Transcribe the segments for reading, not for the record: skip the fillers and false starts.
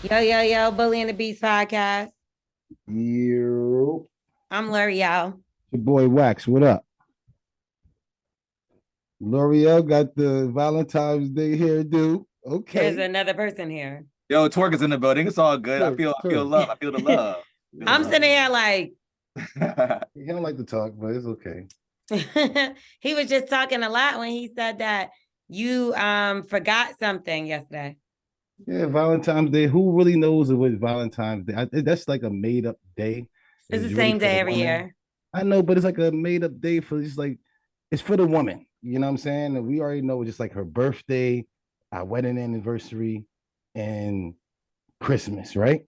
Yo, yo, yo, Bully and the Beast podcast. You, I'm L'Oreal. your boy Wax, what up? L'Oreal got the Valentine's Day hairdo. There's Okay. another person here. Yo, Twerk is in the building. It's all good. Sure, I feel sure. love. I feel the love. Feel I'm the sitting here like, love. He don't like to talk, but it's okay. he was just talking a lot when he said that you forgot something yesterday. Yeah, Valentine's Day. Who really knows what Valentine's Day? That's like a made up day. It's the really same for day the every woman. year. I know, but it's like a made up day for just like it's for the woman. You know what I'm saying? And we already know just like her birthday, our wedding anniversary, and Christmas, right?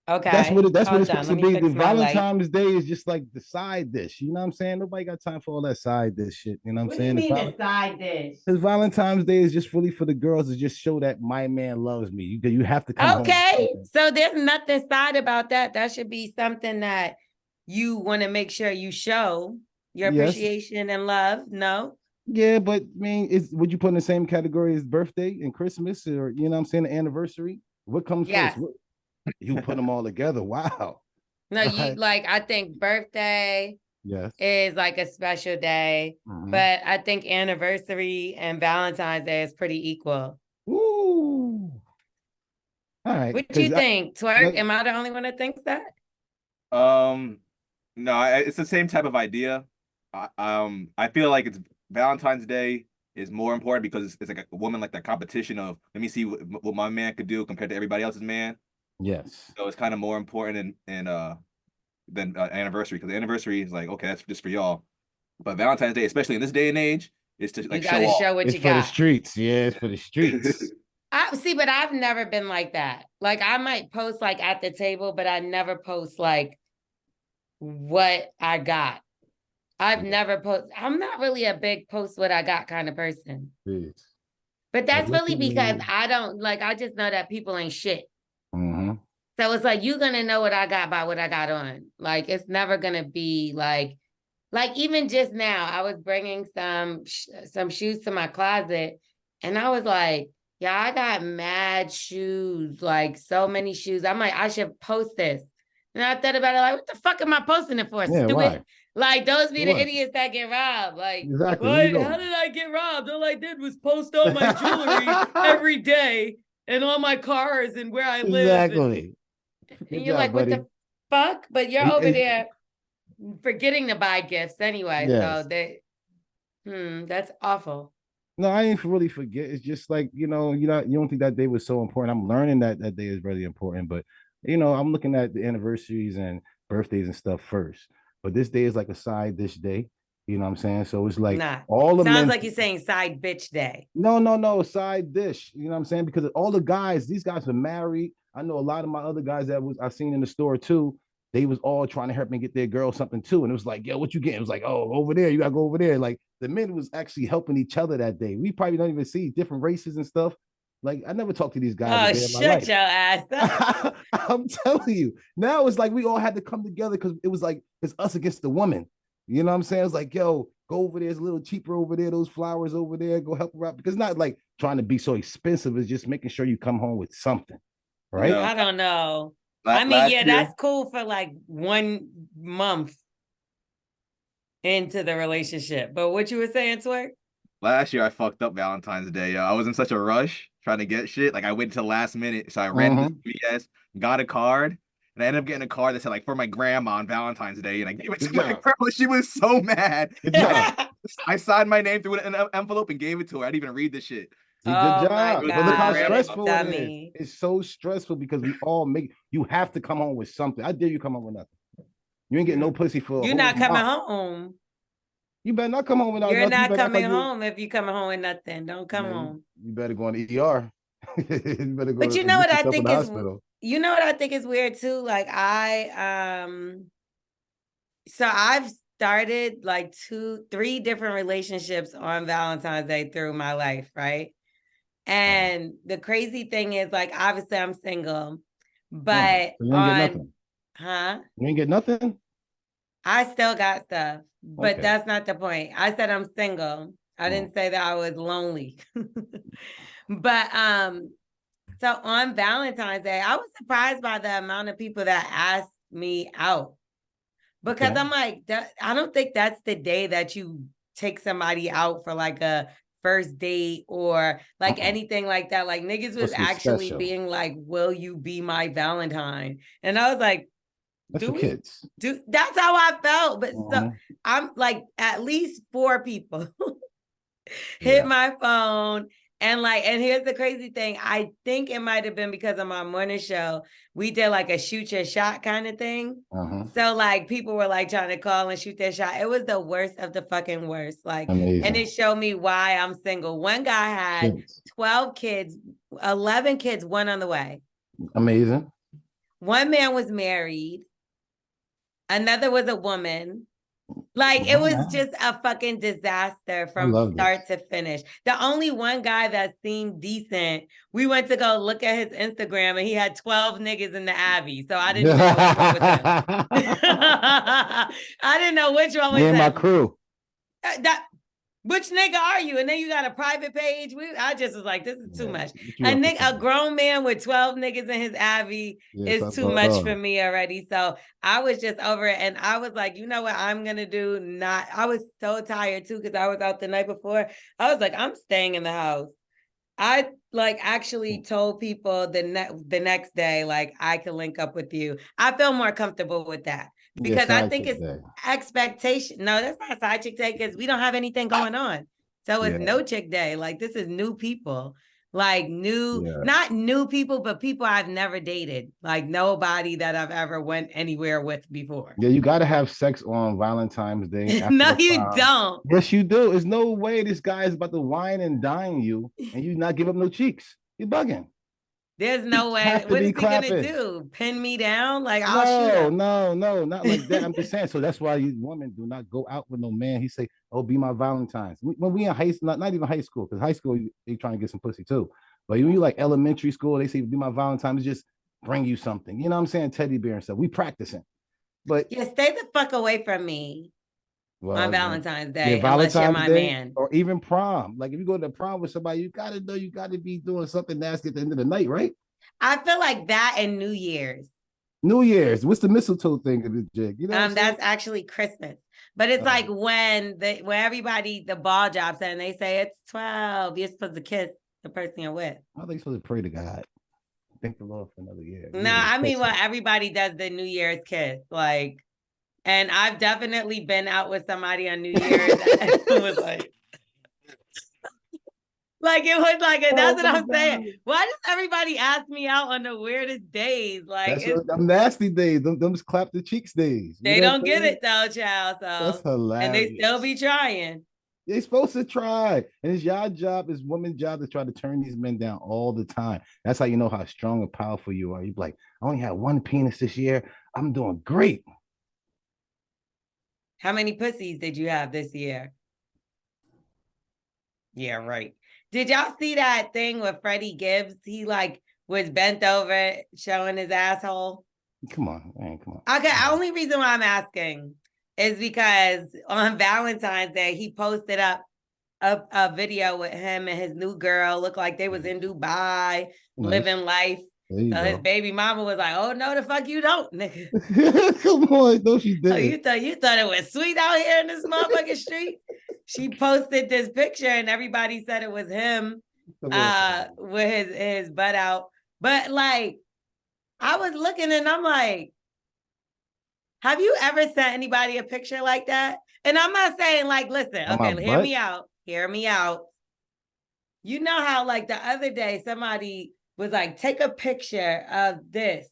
That's Okay. what that's what Hold it's on. supposed Let to me be. The fix my light. Valentine's Day is just like the side dish. You know what I'm saying? Nobody got time for all that side dish shit. You know what I'm What do you saying? mean the side dish? Because Valentine's Day is just really for the girls to just show that my man loves me. You have to come home with Okay. something. So there's nothing side about that. That should be something that you want to make sure you show your Yes. appreciation and love. No? Yeah, but I mean, would you put in the same category as birthday and Christmas or you know what I'm saying, the anniversary? What comes Yes. first? You put them all together. Wow. No, you like I think birthday Yes. is like a special day, but I think anniversary and Valentine's Day is pretty equal. Ooh. All right. What do you think, Twerk? Am I the only one that thinks that? No, it's the same type of idea. I feel like it's Valentine's Day is more important because it's like a woman like that competition of let me see what my man could do compared to everybody else's man. Yes. So it's kind of more important than anniversary because the anniversary is like okay that's just for y'all, but Valentine's Day, especially in this day and age, is to like You gotta show what it's you for the got. streets. Yeah, it's for the streets. I see, but I've never been like that. Like I might post like at the table, but I never post like what I got. I've never post. I'm not really a big post what I got kind of person. Jeez. But that's Look really at because me. I don't like. I just know that people ain't shit. Mm-hmm. So it's like you're gonna know what I got by what I got on. Like it's never gonna be like even just now, I was bringing some shoes to my closet, and I was like, yeah, I got mad shoes, like so many shoes. I'm like, I should post this. And I thought about it, like, what the fuck am I posting it for? Yeah, Stupid. why? Like those be the What? idiots that get robbed. Like, Exactly. Where you what? going? How did I get robbed? All I did was post all my jewelry every day and all my cars and where I live. Exactly. And you're like, what buddy. the fuck? But you're And- over and- there forgetting to buy gifts anyway. Yes. So that's awful. No, I didn't really forget. It's just like, you don't think that day was so important. I'm learning that that day is really important, but I'm looking at the anniversaries and birthdays and stuff first. But this day is like a side dish day. You know what I'm saying? So it's like Nah. all the Sounds men. like you're saying side bitch day. No, side dish. You know what I'm saying? Because all the guys, these guys are married. I know a lot of my other guys that I've seen in the store too. They was all trying to help me get their girl something too. And it was like, yo, what you getting? It was like, oh, over there, you gotta go over there. Like the men was actually helping each other that day. We probably don't even see different races and stuff. Like I never talked to these guys Oh, a day in my shut life. your ass up. I'm telling you. Now it's like we all had to come together because it was like it's us against the woman. You know what I'm saying? It's like, yo, go over there. It's a little cheaper over there. Those flowers over there. Go help her out. Because it's not like trying to be so expensive. It's just making sure you come home with something. Right? No. I don't know. La- I mean, last yeah, year- that's cool for like 1 month into the relationship. But what you were saying, Twerk? Last year I fucked up Valentine's Day. I was in such a rush trying to get shit. Like I waited till the last minute. So I ran to the CVS, got a card, and I ended up getting a card that said like for my grandma on Valentine's Day. And I gave it to my girl. She was so mad. I signed my name through an envelope and gave it to her. I didn't even read the shit. See, good Oh job. my But look how God, stressful it is. dummy. It's so stressful because we all you have to come home with something. I dare you come home with nothing. You ain't getting no pussy for a You're whole not coming month. home. You better not come home without You're nothing. not coming like home if you coming home with nothing. Don't come home. You better go on the ER. You better go But you know what I think is hospital. you know what I think is weird too? Like so I've started like 3 different relationships on Valentine's Day through my life, right? And the crazy thing is, like, obviously I'm single, but so you ain't get nothing. Huh? You ain't get nothing? I still got stuff, but Okay. that's not the point. I said I'm single. I didn't say that I was lonely. But So on Valentine's Day, I was surprised by the amount of people that asked me out because Okay. I'm like, I don't think that's the day that you take somebody out for like a first date or like anything like that. Like niggas was actually being like, will you be my Valentine? And I was like, that's for kids. That's how I felt. But so I'm like, at least 4 people hit my phone. And here's the crazy thing. I think it might have been because of my morning show. We did like a shoot your shot kind of thing. So like people were like trying to call and shoot their shot. It was the worst of the fucking worst. Like, amazing. And it showed me why I'm single. One guy had 12 kids, 11 kids, one on the way. Amazing. One man was married. Another was a woman. Like, it was just a fucking disaster from start to finish. The only one guy that seemed decent, we went to go look at his Instagram and he had 12 niggas in the Abbey. So I didn't know which one was him. I didn't know which one was him. Me and my crew. Which nigga are you? And then you got a private page. I just was like, this is too much. A grown man with 12 niggas in his Abbey is too much for me already. So I was just over it. And I was like, you know what I'm going to do? I was so tired too, because I was out the night before. I was like, I'm staying in the house. I actually told people the next day, like, I can link up with you. I feel more comfortable with that. Because I think it's expectation. No, that's not side chick day because we don't have anything going on. So it's no chick day. Like, this is new people. Like not new people, but people I've never dated. Like nobody that I've ever went anywhere with before. Yeah, you got to have sex on Valentine's Day. No, you don't. Yes, you do. There's no way this guy is about to wine and dine you and you not give up no cheeks. You're bugging. There's no way. What is he gonna do? Pin me down? Like, I'll shoot him. No, not like that. I'm just saying. So that's why you women do not go out with no man. He say, "Oh, be my Valentine's." When we in high school, not even high school, because high school they trying to get some pussy too. But when you like elementary school, they say, "Be my Valentine's." Just bring you something. You know what I'm saying? Teddy bear and stuff. We practicing. But stay the fuck away from me. On Valentine's Day, unless you're my man. Or even prom. Like, if you go to prom with somebody, you gotta know you gotta be doing something nasty at the end of the night, right? I feel like that and New Year's. New Year's. What's the mistletoe thing of the jig? You know, that's actually Christmas. But it's like when everybody, the ball drops and they say it's 12, you're supposed to kiss the person you're with. I think you're supposed to pray to God. Thank the Lord for another year. No, I mean, everybody does the New Year's kiss. Like, and I've definitely been out with somebody on New Year's that was like it was like, that's what I'm saying. Why does everybody ask me out on the weirdest days? Like, them nasty days, them clap the cheeks days. They don't get it though, child. So that's hilarious. And they still be trying. They're supposed to try. And it's your job, it's women's job to try to turn these men down all the time. That's how you know how strong and powerful you are. You're like, I only had 1 penis this year. I'm doing great. How many pussies did you have this year? Yeah, right. Did y'all see that thing with Freddie Gibbs? He was bent over showing his asshole. Come on, man, come on. Okay, only reason why I'm asking is because on Valentine's Day, he posted up a video with him and his new girl. Looked like they was in Dubai, living life. So his baby mama was like, "Oh no, the fuck you don't, nigga." Come on, no, she didn't. Oh, you thought it was sweet out here in this motherfucking street? She posted this picture and everybody said it was him with his butt out. But like, I was looking and I'm like, have you ever sent anybody a picture like that? And I'm not saying like, listen, okay, hear me out. You know how like the other day somebody was like, take a picture of this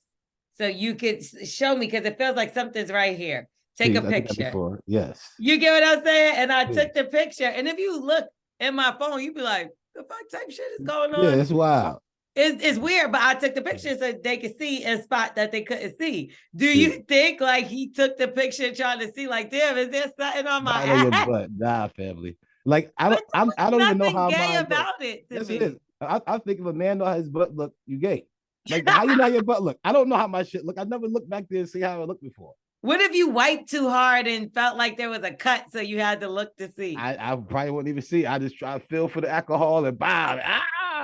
so you could show me, because it feels like something's right here. Take a picture. Yes. You get what I'm saying? And I took the picture. And if you look in my phone, you'd be like, the fuck type shit is going on? Yeah, it's wild. It's weird, but I took the picture so they could see a spot that they couldn't see. Do you think like he took the picture trying to see like, damn, is there something on my ass? Nah, family. Like, I don't even know how gay about it. Yes, it is. I think if a man know how his butt look, you gay. Like, how you know your butt look? I don't know how my shit look. I never looked back there and see how it looked before. What if you wiped too hard and felt like there was a cut, so you had to look to see? I probably wouldn't even see. I just try to feel for the alcohol and bam,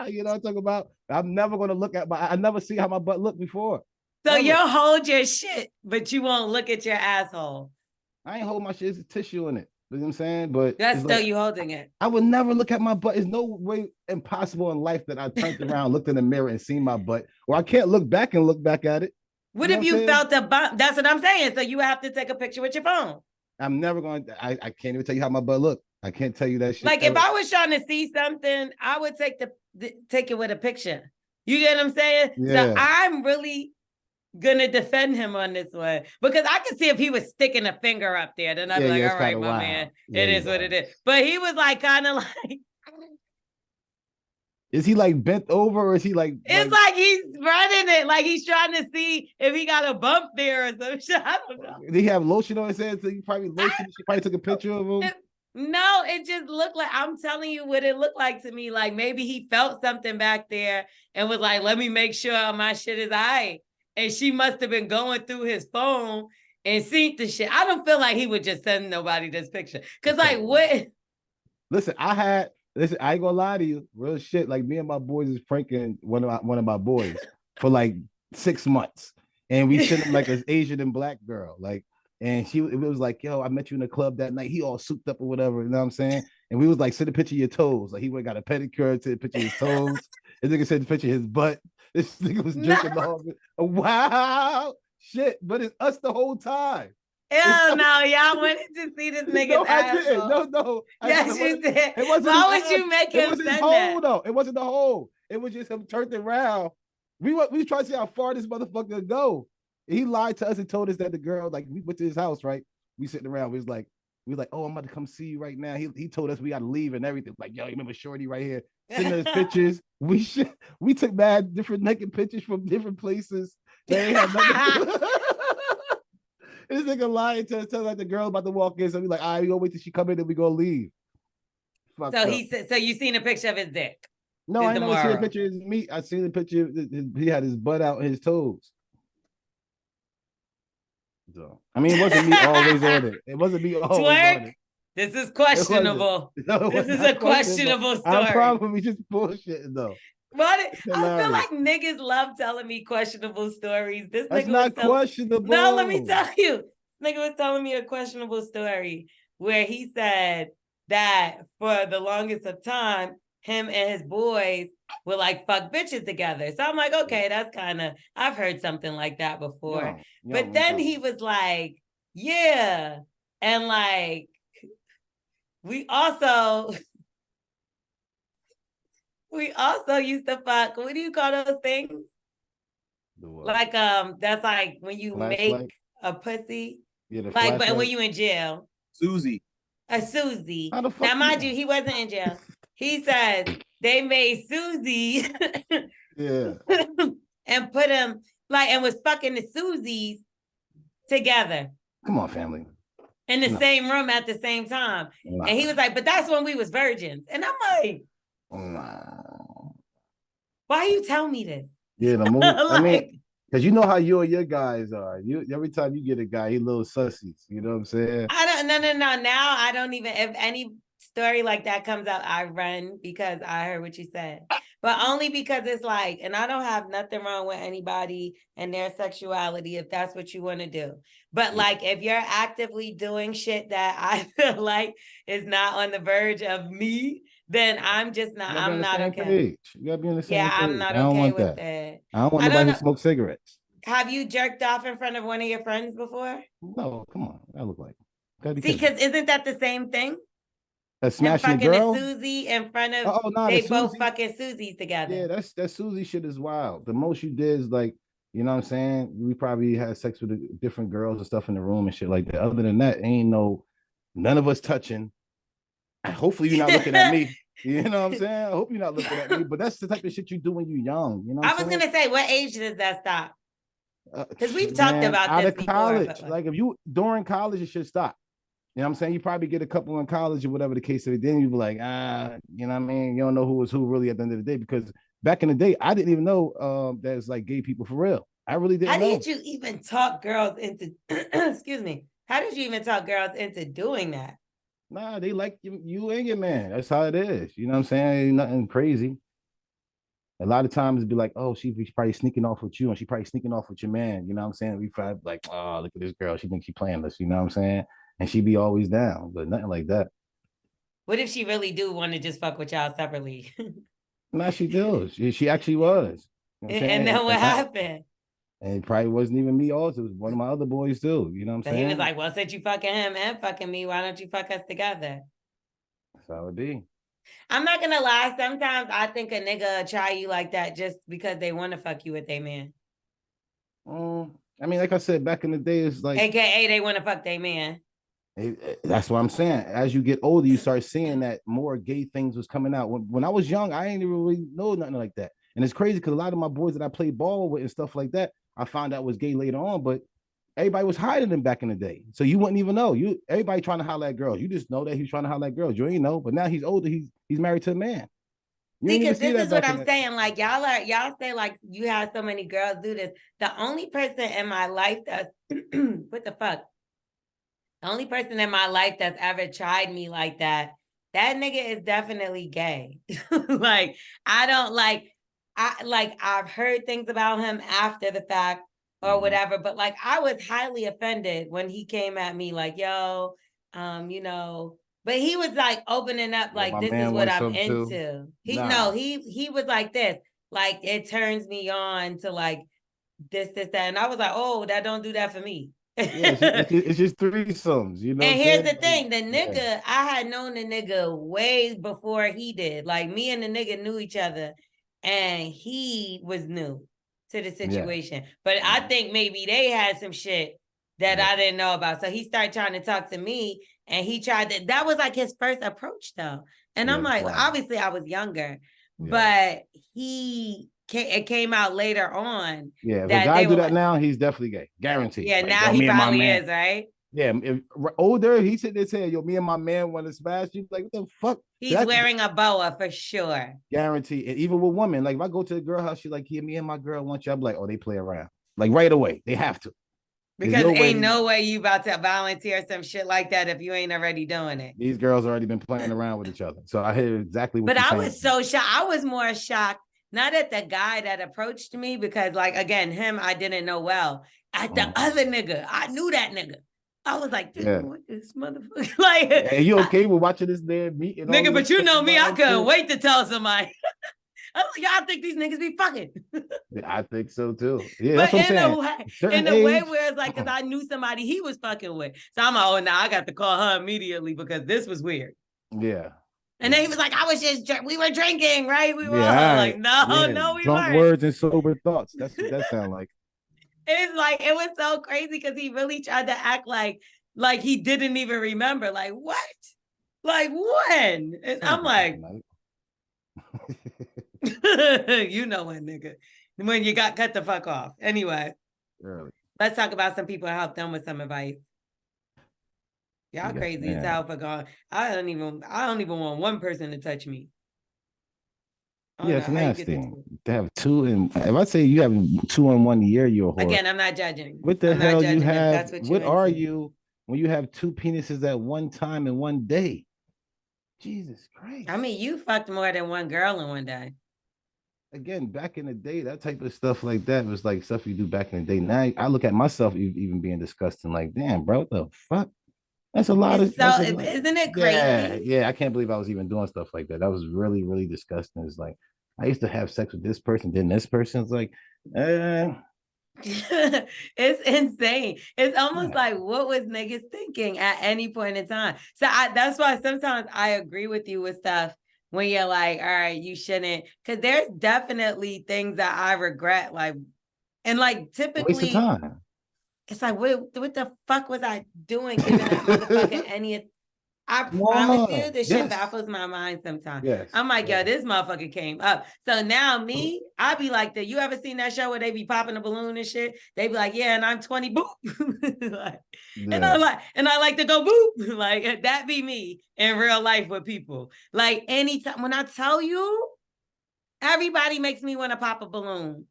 You know what I'm talking about? I'm never gonna look at I never see how my butt looked before. So Never. you'll hold your shit, but you won't look at your asshole. I ain't hold my shit, it's tissue in it. You know what I'm saying? But That's it's still like, you holding it. I would never look at my butt. It's no way impossible in life that I turned around, looked in the mirror, and seen my butt. Or I can't look back and look back at it. What You know if what I'm you saying? felt a bump? That's what I'm saying. So you have to take a picture with your phone. I'm never going to, I can't even tell you how my butt look. I can't tell you that shit. Like ever. if I was trying to see something, I would take it with a picture. You get what I'm saying? Yeah. So I'm really gonna defend him on this one because I could see if he was sticking a finger up there, then I'd be like, all right, my man, it is what it is. But he was like kind of like, is he like bent over or is he like? It's like he's running it, like he's trying to see if he got a bump there or some shit. I don't know. Did he have lotion on his head? So he probably lotion. She probably took a picture of him. No, it just looked like, I'm telling you what it looked like to me. Like maybe he felt something back there and was like, let me make sure my shit is all right. And she must have been going through his phone and seen the shit. I don't feel like he would just send nobody this picture. Cause like what? Listen, I ain't gonna lie to you. Real shit. Like me and my boys is pranking one of my boys for like 6 months. And we sent him like an Asian and black girl. Like, and it was like, yo, I met you in the club that night. He all souped up or whatever, you know what I'm saying? And we was like, send a picture of your toes. Like he went got a pedicure, sent a picture of his toes. This nigga sent a picture of his butt. This nigga was drinking the whole. Wow, shit! But it's us the whole time. Hell no, y'all wanted to see this nigga's asshole. No. Yes, you did. It wasn't. Why would you make him send that? Though. It wasn't the hole. It was just him turned around. We tried to see how far this motherfucker could go. He lied to us and told us that the girl, like, we went to his house, right? We sitting around. We was like, oh, I'm about to come see you right now. He told us we got to leave and everything. Like, yo, you remember Shorty right here? Sending us pictures. We took bad different naked pictures from different places. They ain't had nothing. This nigga lying to us, telling like the girl about to walk in. So we like, all right, we gonna wait till she come in and we gonna leave. Fucked so up. He said, so you seen a picture of his dick? No, I never seen a picture of his meat. I seen a picture of he had his butt out and his toes. So I mean, it wasn't me always on it. It wasn't me always on it. This is questionable. This is a questionable story. I'm probably just bullshitting though. But I feel like niggas love telling me questionable stories. This That's nigga not questionable. No, let me tell you. Nigga was telling me a questionable story where he said that for the longest of time, him and his boys would like fuck bitches together. So I'm like, okay, that's kind of, I've heard something like that before. But then he was like, yeah. And like, we also used to fuck, what do you call those things? Like that's like when you make a pussy. Yeah, like but when you in jail. Susie. A Susie. Now mind you, he wasn't in jail. He says they made Susie yeah. and put him like and was fucking the Susies together. Come on, family. In the same room at the same time. And he was like, but that's when we was virgins. And I'm like, why you tell me this? Yeah, the movie. I mean, because you know how you and your guys are. You every time you get a guy, he little sussies. You know what I'm saying? No. Now I don't even, if any story like that comes out, I run because I heard what you said. But only because it's like, and I don't have nothing wrong with anybody and their sexuality if that's what you want to do. But like, if you're actively doing shit that I feel like is not on the verge of me, then I'm just not, I'm not okay. Page. You gotta be on the same page. I'm not okay with that. I don't want nobody who smoke cigarettes. Have you jerked off in front of one of your friends before? No, come on. That look like. See, because isn't that the same thing? Smashing the girl? A Susie in front of they both fucking Susies together. Yeah, that Susie shit is wild. The most you did is like, you know what I'm saying? We probably had sex with different girls and stuff in the room and shit like that. Other than that, none of us touching. Hopefully you're not looking at me. You know what I'm saying? I hope you're not looking at me. But that's the type of shit you do when you're young. You know. I was gonna say, what age does that stop? Because we've talked about this before. Out of college, like if you during college, it should stop. You know what I'm saying? You probably get a couple in college or whatever the case is. Then you be like, you know what I mean? You don't know who was who really at the end of the day. Because back in the day, I didn't even know there's like gay people for real. I really didn't know. How did you even talk girls into, excuse me, how did you even talk girls into doing that? Nah, they like you and your man. That's how it is. You know what I'm saying? Ain't nothing crazy. A lot of times it'd be like, oh, she's probably sneaking off with you, and she probably sneaking off with your man. You know what I'm saying? We probably like, oh, look at this girl. She thinks she playing this. You know what I'm saying? And she be always down, but nothing like that. What if she really do want to just fuck with y'all separately? Nah, she does. She actually was. You know what I'm And saying? then what happened? And it probably wasn't even me. Also, it was one of my other boys too. You know what I'm So saying? he was like, well, since you fucking him and fucking me, why don't you fuck us together? That's how it be. I'm not gonna lie. Sometimes I think a nigga try you like that just because they want to fuck you with their man. I mean, like I said, back in the day, it's like, AKA they want to fuck their man. that's what I'm saying. As you get older, you start seeing that more gay things was coming out. When I was young, I ain't even really know nothing like that. And it's crazy because a lot of my boys that I played ball with and stuff like that, I found out was gay later on, but everybody was hiding them back in the day. So you wouldn't even know. Everybody trying to holler at girls. You just know that he's trying to holler at girls. You ain't know, but now he's older. He's married to a man. You See, ain't even because see this that is what back in I'm the saying. Like y'all say like you have so many girls do this. The only person in my life that's what the fuck? The only person in my life that's ever tried me like that nigga is definitely gay. Like I don't I've heard things about him after the fact or whatever, but like I was highly offended when he came at me like, yo, you know, but he was like opening up Yo, like my this is man what wants I'm some too. into. Nah. He was like this. Like it turns me on to like this, that. And I was like, oh, that don't do that for me. Yeah, it's just threesomes. You know what I'm And here's saying? the Like, thing, the yeah. nigga, I had known the nigga way before he did. Like me and the nigga knew each other and he was new to the Yeah. situation. But I think maybe they had some shit that Yeah. I didn't know about. So he started trying to talk to me and he tried to, that was like his first approach though. And Yeah, I'm that's like, wild. obviously I was younger, Yeah. but it came out later on Yeah. If a that guy they do were that like, now, he's definitely gay. Guaranteed. yeah, Like, now yo, he me and my probably man. is, right? Yeah, if older, he sit there saying, "Yo, me and my man want to smash." You like, what the fuck? So He's wearing a boa for sure. guarantee. And even with women, like if I go to a girl house, she like, "Yeah, me and my girl want you." I'm like, "Oh, they play around." Like right away, they have to. There's Because no ain't way no way you about to volunteer some shit like that if you ain't already doing it. these girls already been playing around with each other. So I hear exactly what But you're I saying. was so shocked. I was more shocked, not at the guy that approached me, because like again, him I didn't know well. At the other nigga, I knew that nigga. I was like, Yeah. what this motherfucker? Like, and you okay with watching this man meet and all nigga, this but you know me, I couldn't shit? wait to tell somebody. I was like, y'all think these niggas be fucking. I think so too. Yeah, that's But what I'm saying. in Certain a way age. where it's like, because I knew somebody he was fucking with. So I'm like, oh, now I got to call her immediately because this was weird. Yeah. And then he was like, we were drinking, right? We were all Yeah, all like, right. no, Yeah. no, we Drunk weren't. words and sober thoughts. That's what that sound like. It's like, it was so crazy because he really tried to act like he didn't even remember. Like, what? Like, when? And I'm like, you know when, nigga. When you got cut the fuck off. Anyway, Early. let's talk about some people help them with some advice. Y'all crazy as hell for God. I don't even want one person to touch me. Yeah, it's nasty to have two. And if I say you have 2 in 1 year, you're a whore. Again, I'm not judging. What the hell you have? That's what are you when you have 2 penises at one time in one day? Jesus Christ. I mean, you fucked more than one girl in one day. Again, back in the day, that type of stuff like that was like stuff you do back in the day. Now I look at myself even being disgusting. Like, damn, bro, what the fuck? That's a lot Isn't it crazy? Yeah, I can't believe I was even doing stuff like that. That was really, really disgusting. It's like I used to have sex with this person, then this person's like, It's insane. It's almost like what was niggas thinking at any point in time. So that's why sometimes I agree with you with stuff when you're like, all right, you shouldn't, because there's definitely things that I regret, like, and like typically waste of time. It's like, what the fuck was I doing giving that motherfucker any? I promise you, this shit baffles my mind sometimes. Yes. I'm like, yo, this motherfucker came up. So now me, I be like that. You ever seen that show where they be popping a balloon and shit? They be like, yeah, and I'm 20, boop. Like, and I like to go boop. Like that be me in real life with people. Like anytime when I tell you, everybody makes me want to pop a balloon.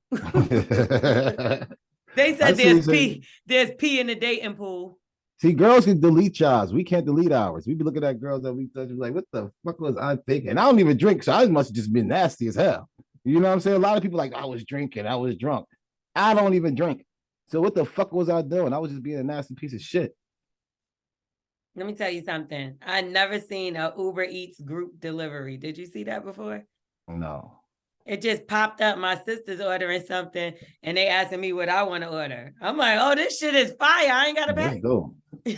They said there's pee in the dating pool. See, girls can delete y'all's. We can't delete ours. We be looking at girls that we touch, like, what the fuck was I thinking? And I don't even drink, so I must have just been nasty as hell. You know what I'm saying? A lot of people like, I was drinking, I was drunk. I don't even drink. So what the fuck was I doing? I was just being a nasty piece of shit. Let me tell you something. I never seen a Uber Eats group delivery. Did you see that before? No. It just popped up. My sister's ordering something and they asking me what I want to order. I'm like, oh, this shit is fire. I ain't got to pay. Let's go. The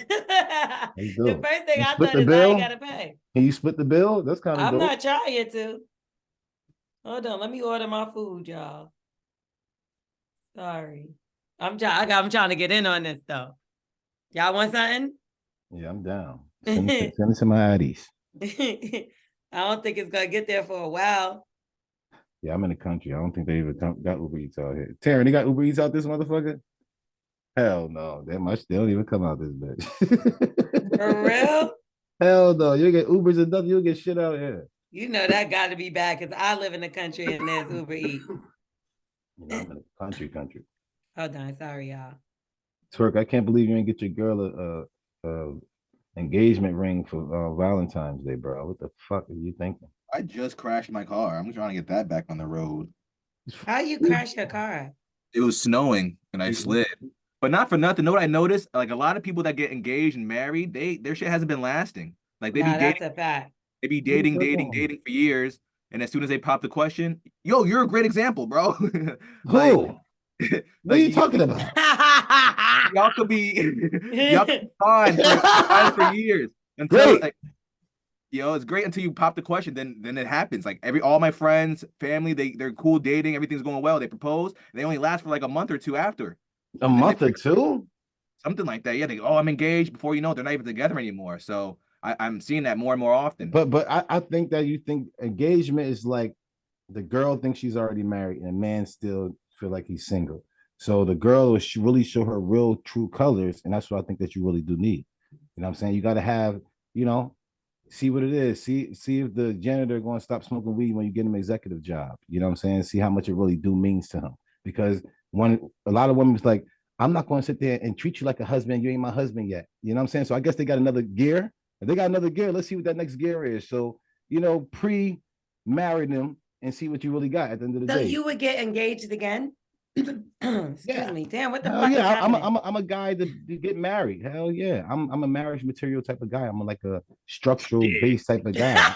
first thing I thought is I ain't got to pay. Can you split the bill? That's kind of I'm dope. not trying to. Hold on. Let me order my food, y'all. Sorry. I'm trying to get in on this though. Y'all want something? Yeah, I'm down. Send me some IDs. I don't think it's gonna get there for a while. Yeah, I'm in the country. I don't think they even got Uber Eats out here. Taryn, they got Uber Eats out this motherfucker? Hell no. That much they don't even come out this bitch. For real? Hell no. You'll get Ubers and nothing. You'll get shit out here. You know that got to be bad because I live in the country and there's Uber Eats. You know, I'm in the country. Hold on, sorry, y'all. Twerk, I can't believe you didn't get your girl a engagement ring for Valentine's Day, bro. What the fuck are you thinking? I just crashed my car. I'm trying to get that back on the road. How you crash your car? It was snowing and I slid. But not for nothing. Know what I noticed? Like a lot of people that get engaged and married, their shit hasn't been lasting. Like they be dating. That's a fact. They be dating for years. And as soon as they pop the question, yo, you're a great example, bro. Like, who? What are you talking about? Y'all could be fine for years until like, it's great until you pop the question. Then it happens. Like all my friends, family, they're cool dating, everything's going well. They propose. They only last for like a month or two after. A month or two? Something like that. Yeah, I'm engaged. Before you know it, they're not even together anymore. So I'm seeing that more and more often. But I think that you think engagement is like the girl thinks she's already married and man still feel like he's single. So the girl will really show her real true colors, and that's what I think that you really do need. You know what I'm saying? You got to have, see what it is. See if the janitor going to stop smoking weed when you get him an executive job. You know what I'm saying? See how much it really means to him. Because when a lot of women is like, I'm not going to sit there and treat you like a husband. You ain't my husband yet. You know what I'm saying? So I guess they got another gear. If they got another gear, let's see what that next gear is. So, pre-marry them and see what you really got at the end of the day. So you would get engaged again? Excuse me. Damn, what the fuck is happening? I'm a guy to get married. Hell yeah. I'm a marriage material type of guy. I'm like a structural base type of guy.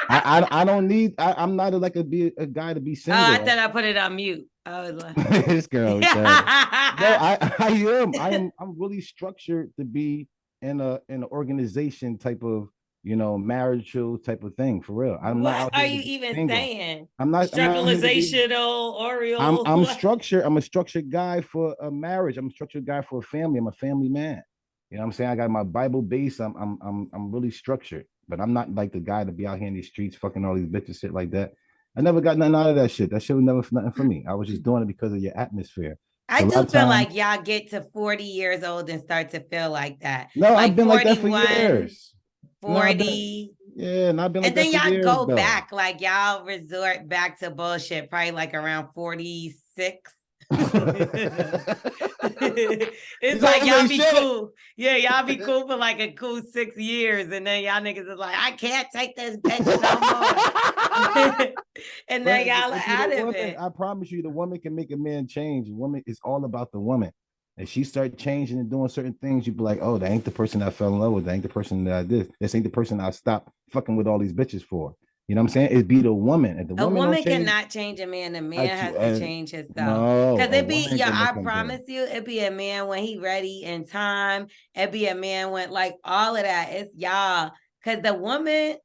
I don't need. I'm not like a guy to be single. Oh, I thought I put it on mute. I was like, this girl. No, I am. I'm really structured to be in an organization type of marital type of thing for real. I'm what not. Are you even single. Saying? I'm not structuralizational Oreo. I'm structured. I'm a structured guy for a marriage. I'm a structured guy for a family. I'm a family man. You know what I'm saying? I got my Bible base. I'm really structured, but I'm not like the guy to be out here in these streets fucking all these bitches shit like that. I never got nothing out of that shit. That shit was never nothing for me. I was just doing it because of your atmosphere. I do feel like y'all get to 40 years old and start to feel like that. No, like I've been like that for years. 40. And I've been like and then y'all go back, like y'all resort back to bullshit, probably like around 46. It's like y'all be cool. Yeah, y'all be cool for like a cool 6 years, and then y'all niggas is like, I can't take this bitch no more. And then y'all are out of it. I promise you, the woman can make a man change. The woman is all about the woman. And she start changing and doing certain things, you'd be like, oh, that ain't the person I fell in love with. That ain't the person that I did. This ain't the person I stopped fucking with all these bitches for. You know what I'm saying? It'd be the woman. And a woman cannot change a man. The man has to change himself. Because it be, I promise you, it'd be a man when he ready in time. It'd be a man when like all of that. It's y'all. Because the woman,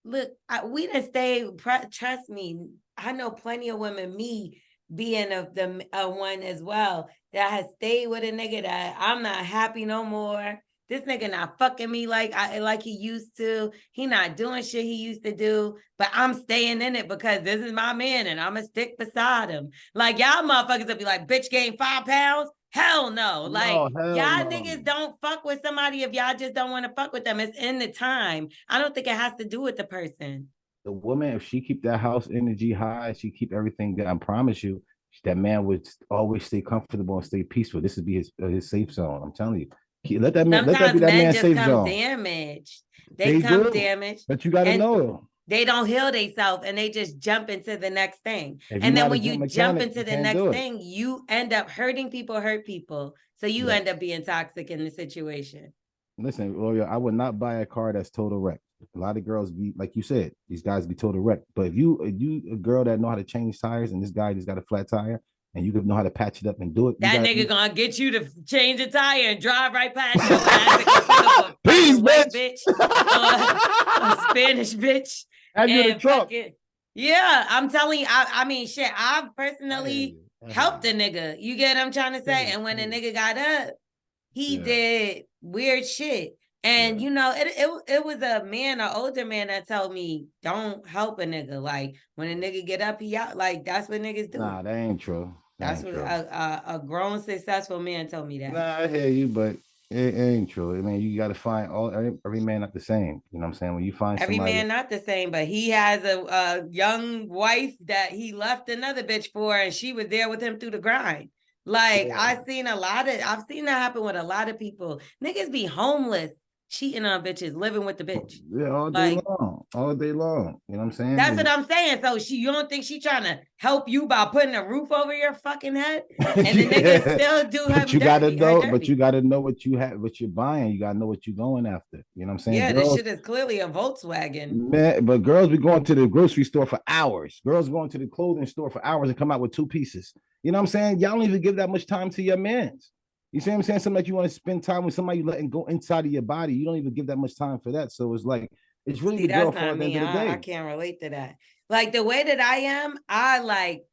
look, we done stay. Trust me, I know plenty of women. Me being a one as well that has stayed with a nigga that I'm not happy no more. This nigga not fucking me like he used to. He not doing shit he used to do, but I'm staying in it because this is my man and I'm gonna stick beside him. Like y'all motherfuckers will be like, bitch gained 5 pounds. Hell no. Like y'all niggas don't fuck with somebody if y'all just don't want to fuck with them. It's in the time. I don't think it has to do with the person. The woman, if she keep that house energy high, she keep everything good, I promise you, that man would always stay comfortable and stay peaceful. This would be his safe zone. I'm telling you. Let that be that man's safe zone. Damaged. They come damaged. But you got to know. they don't heal themselves and they just jump into the next thing. If And you're then not a when good you jump mechanic, into you the can't next do it. thing, you end up hurting people, hurt people. So you end Yes. up being toxic in the situation. Listen, Lorel, I would not buy a car that's total wreck. A lot of girls be like you said, these guys be total wreck. But if you a girl that know how to change tires, and this guy just got a flat tire, and you could know how to patch it up and do it, That nigga gonna get you to change a tire and drive right past your ass like a Peace, white bitch. bitch or a Spanish bitch. And you in the truck. Yeah, I'm telling you, I mean, shit, I've personally helped a nigga. You get what I'm trying to say? And when the nigga got up, he did weird shit. And you know, it was a man, an older man that told me, don't help a nigga. Like when a nigga get up, he out. Like that's what niggas do. Nah, that ain't true. That's what a grown, successful man told me that. Nah, I hear you, but it ain't true. I mean, you got to find every man not the same. You know what I'm saying? When you find every somebody, man not the same, but he has a young wife that he left another bitch for, and she was there with him through the grind. Like I've seen that happen with a lot of people. Niggas be homeless, cheating on bitches, living with the bitch. Yeah, all day long. All day long. You know what I'm saying? That's what I'm saying. So you don't think she trying to help you by putting a roof over your fucking head? And the nigga still do her But you gotta know, dirty. but you gotta know what you have, what you're buying. You gotta know what you're going after. You know what I'm saying? Yeah, this shit is clearly a Volkswagen. Man, but girls be going to the grocery store for hours. Girls going to the clothing store for hours and come out with 2 pieces. You know what I'm saying? Y'all don't even give that much time to your mans. You see what I'm saying? Something like you want to spend time with somebody, you letting go inside of your body. You don't even give that much time for that. So it's like, it's really the girl fault at the end of the day. I can't relate to that. Like the way that I am, I like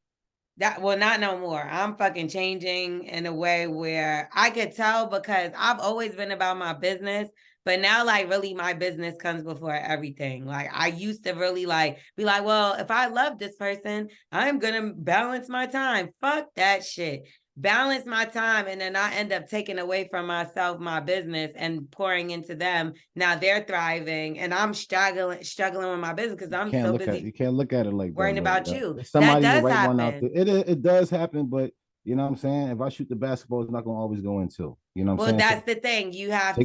that. Well, not no more. I'm fucking changing in a way where I could tell because I've always been about my business. But now, like, really, my business comes before everything. Like, I used to really, like, be like, well, if I love this person, I'm going to balance my time. Fuck that shit. Balance my time, and then I end up taking away from myself, my business, and pouring into them. Now they're thriving, and I'm struggling with my business because I'm so busy. You can't look at it like worrying that, about you. Somebody that does happen. One out there. It does happen, but you know what I'm saying? If I shoot the basketball, it's not gonna always go into. You know what I'm saying? Well, that's the thing. You have to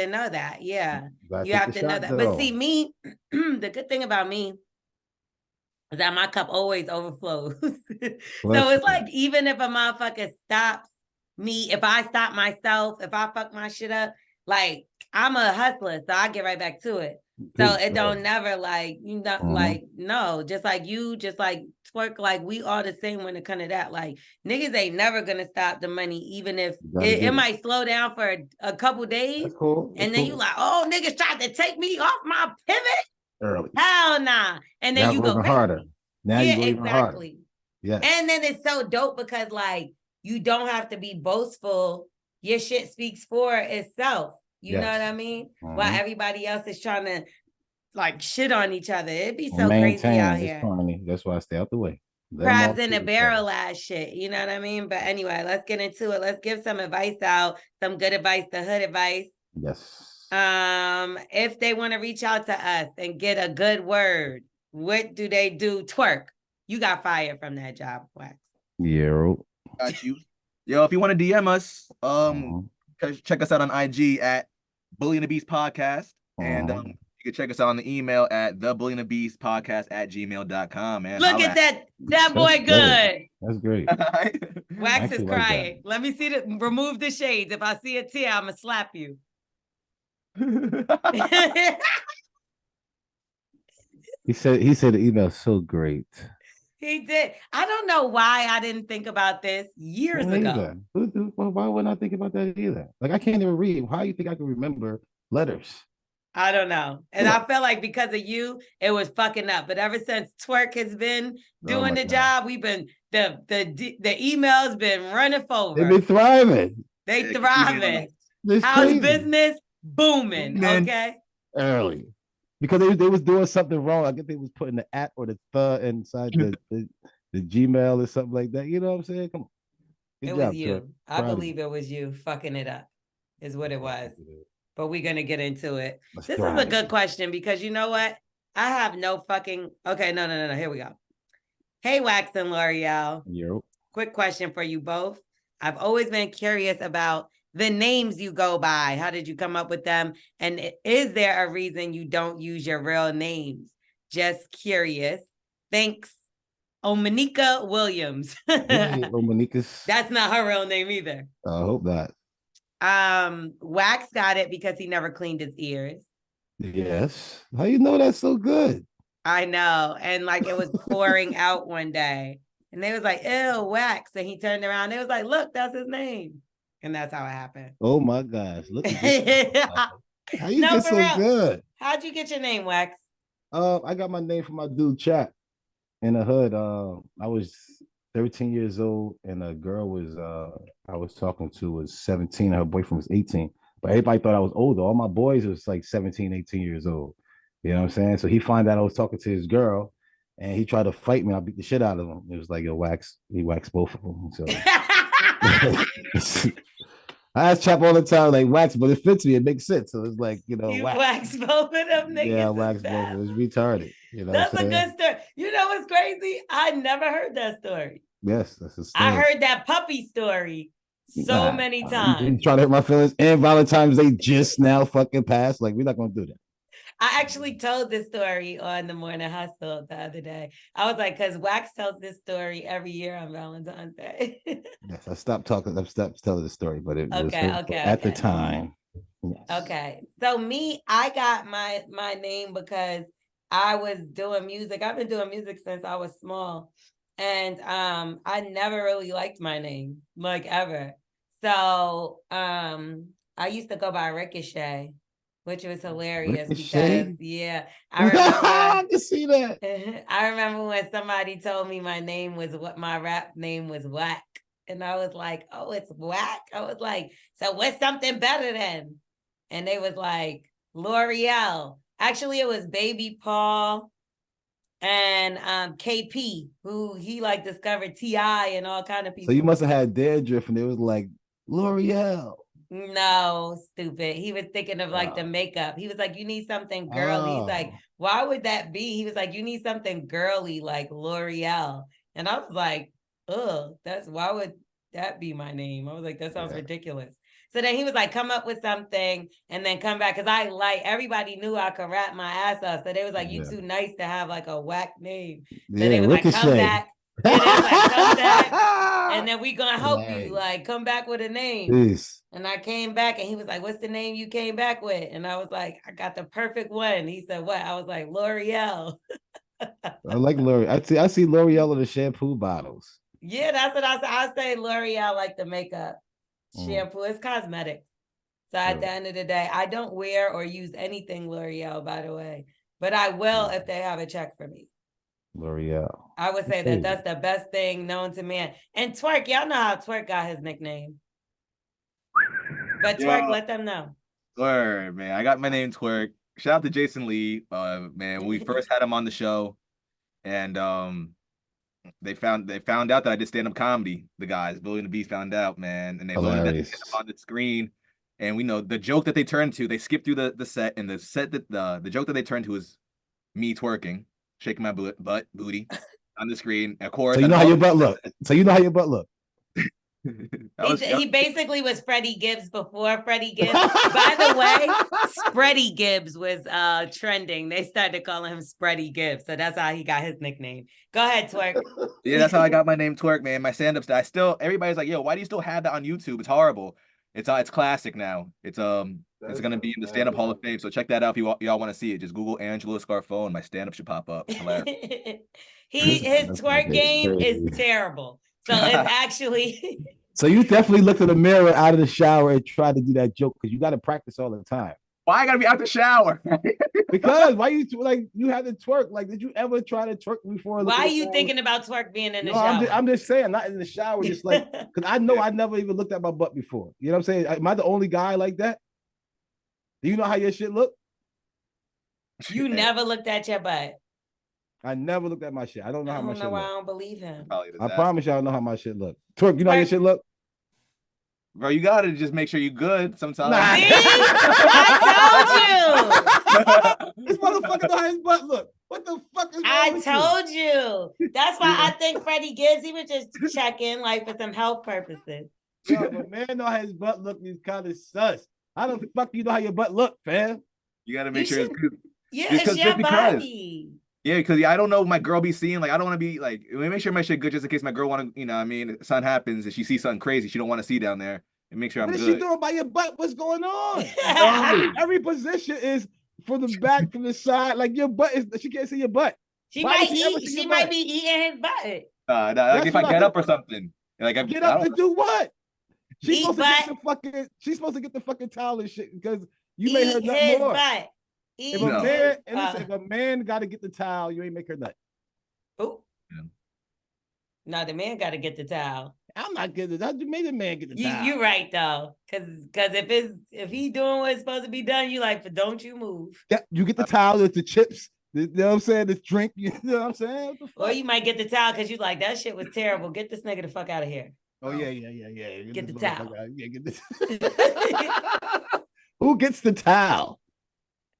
know that. Yeah. You have to know that. Though. But see, me, the good thing about me is that my cup always overflows. So it's like, even if a motherfucker stops me, if I stop myself, if I fuck my shit up, like I'm a hustler, so I get right back to it. So it don't never like, you know, like, no, just like you, just like Twerk, like we all the same when it comes to that. Like niggas ain't never gonna stop the money, even if it might slow down for a couple days. That's cool. And then you like, oh, niggas tried to take me off my pivot. Early. Hell nah. And then now you go harder. Now you go even harder. Yeah. And then it's so dope because like you don't have to be boastful. Your shit speaks for itself. You know what I mean? While everybody else is trying to like shit on each other. It'd be so crazy out here. That's why I stay out the way. Crabs in a barrel ass shit. You know what I mean? But anyway, let's get into it. Let's give some advice out. Some good advice, the hood advice. Yes. If they want to reach out to us and get a good word, what do they do? Twerk. You got fired from that job, Wax. Yeah. Got you. Yo, if you want to DM us, check us out on IG at Bully and the Beast Podcast. And you can check us out on the email at thebullyandthebeastpodcast@gmail.com, man. Look at that. That boy good. That's great. Wax is crying. Let me see remove the shades. If I see a tear, I'm gonna slap you. He said the email's so great. He did. I don't know why I didn't think about this years ago. Why wouldn't I think about that either? Like I can't even read. How do you think I can remember letters? I don't know. And I felt like because of you, it was fucking up. But ever since Twerk has been doing the job, we've been the emails been running forward. They've been thriving. They thriving. How's business booming? Okay. Early. Because they was doing something wrong. I guess they was putting the at or the inside the Gmail or something like that. You know what I'm saying? Come on. It was you. I believe it was you fucking it up, is what it was. But we're gonna get into it. This is a good question because you know what? I have no fucking okay. No. Here we go. Hey, Wax and L'Oreal. Yep. Quick question for you both. I've always been curious about the names you go by. How did you come up with them? And is there a reason you don't use your real names? Just curious. Thanks. Omanika Williams. Hey, Monica's. That's not her real name either. I hope not. Wax got it because he never cleaned his ears. Yes. How you know that's so good? I know. And like it was pouring out one day. And they was like, ew, Wax. And he turned around. They was like, look, that's his name. And that's how it happened. Oh my gosh. Look at this. How you get so real. good? How'd you get your name, Wax? I got my name from my dude Chat in the hood. I was 13 years old, and a girl was I was talking to was 17, and her boyfriend was 18. But everybody thought I was older. All my boys was like 17, 18 years old. You know what I'm saying? So he found out I was talking to his girl, and he tried to fight me. I beat the shit out of him. It was like a Wax. He waxed both of them. So I ask Chap all the time, like Wax, but it fits me. It makes sense. So it's like, you know, you wax both of them niggas. Yeah, wax both of them. It's retarded. You know, that's a good story. You know what's crazy? I never heard that story. Yes, that's a story. I heard that puppy story so many times. You trying to hurt my feelings? And Valentine's Day just now fucking passed. Like, we're not gonna do that. I actually told this story on the Morning Hustle the other day. I was like, because Wax tells this story every year on Valentine's Day. Yes, I stopped talking. I stopped telling the story, but it was at the time. Yes. Okay, so I got my name because I was doing music. I've been doing music since I was small, and I never really liked my name, like ever. So I used to go by Ricochet, which was hilarious because I remember I can see that. I remember when somebody told me my rap name was Whack. And I was like, oh, it's Whack. I was like, so what's something better than? And they was like, L'Oreal. Actually, it was Baby Paul and KP, who he like discovered T.I. and all kind of people. So you must have had Deirdre, and it was like L'Oreal. No, stupid. He was thinking of like the makeup. He was like, you need something girly. He's like, why would that be? He was like, you need something girly like L'Oreal. And I was like, why would that be my name? I was like, that sounds ridiculous. So then he was like, come up with something and then come back. Cause everybody knew I could rap my ass off. So they was like, you too nice to have like a whack name. So they was Ricochet. like, come back. And they was like, come back. And then we gonna help you. Like, come back with a name. Peace. And I came back and he was like, what's the name you came back with? And I was like, I got the perfect one. He said, what? I was like, L'Oreal. I like L'Oreal. I see L'Oreal in the shampoo bottles. Yeah, that's what I said. I say L'Oreal like the makeup. Shampoo is cosmetics. So at the end of the day, I don't wear or use anything L'Oreal, by the way. But I will if they have a check for me. L'Oreal. I would say that's the best thing known to man. And Twerk, y'all know how Twerk got his nickname. But Twerk, let them know. Word, man. I got my name Twerk. Shout out to Jason Lee. Man, when we first had him on the show, and they found out that I did stand-up comedy. The guys, Billy and the Beast, found out, man, and they wanted that to get up on the screen. And we know the joke that they turned to, they skipped through the set, and the set that the joke that they turned to was me twerking, shaking my booty on the screen. Of course, so you know how your butt look. He basically was Freddie Gibbs before Freddie Gibbs. By the way, Spready Gibbs was trending. They started calling him Spready Gibbs. So that's how he got his nickname. Go ahead, Twerk. Yeah, that's how I got my name Twerk, man. My stand-ups, everybody's like, yo, why do you still have that on YouTube? It's horrible. It's classic now. It's gonna be in the stand-up Hall of Fame. So check that out if y'all want to see it. Just Google Angelo Scarfone. My stand-up should pop up. His twerk game is terrible. So it's actually. So you definitely looked in the mirror out of the shower and tried to do that joke because you got to practice all the time. Why I gotta be out the shower? Because why you had to twerk? Like, did you ever try to twerk before? Why are you thinking about twerk being in the shower? I'm just saying, not in the shower, just like because I know I never even looked at my butt before. You know what I'm saying? Am I the only guy like that? Do you know how your shit look? You never looked at your butt. I never looked at my shit. I don't know how my shit look. I don't believe him. I promise you I don't know how my shit look. Twerk, you know how your shit look? Bro, you gotta just make sure you good sometimes. Nah. See? I told you. This motherfucker know how his butt look. What the fuck is I told you. That's why I think Freddie Gibbs, he would just check in like for some health purposes. Yo, but man know how his butt look is kind of sus. How the fuck you know how your butt look, fam? You gotta make sure it's good. Yeah, it's your body. Yeah, because I don't know what my girl be seeing. Like, I don't want to be like, let me make sure my shit good just in case my girl want to, you know, what I mean, something happens and she sees something crazy she don't want to see down there, and make sure I'm What is she good. doing by your butt? What's going on? No. Every position is from the back, from the side. Like your butt is, she can't see your butt. She Why would might she ever eat. see She your might butt? be eating his butt. Nah, like That's if I what get I up or something, like get I up don't. and do what? She's Eat supposed to get butt. the fucking. She's supposed to get the fucking towel and shit because you made her Eat nut his more. butt. If a Eat No. man, his. and listen, if a man got to get the towel, you ain't make her nut. Oh. Yeah. No, the man got to get the towel. I'm not getting it. How you made the man get the towel? You right though, because if he doing what's supposed to be done, you like, but don't you move. Yeah, you get the towel with the chips. You know what I'm saying? The drink. You know what I'm saying? What the fuck? Or you might get the towel because you like, that shit was terrible. Get this nigga the fuck out of here. Oh yeah. Get the towel. Yeah, get this. Who gets the towel?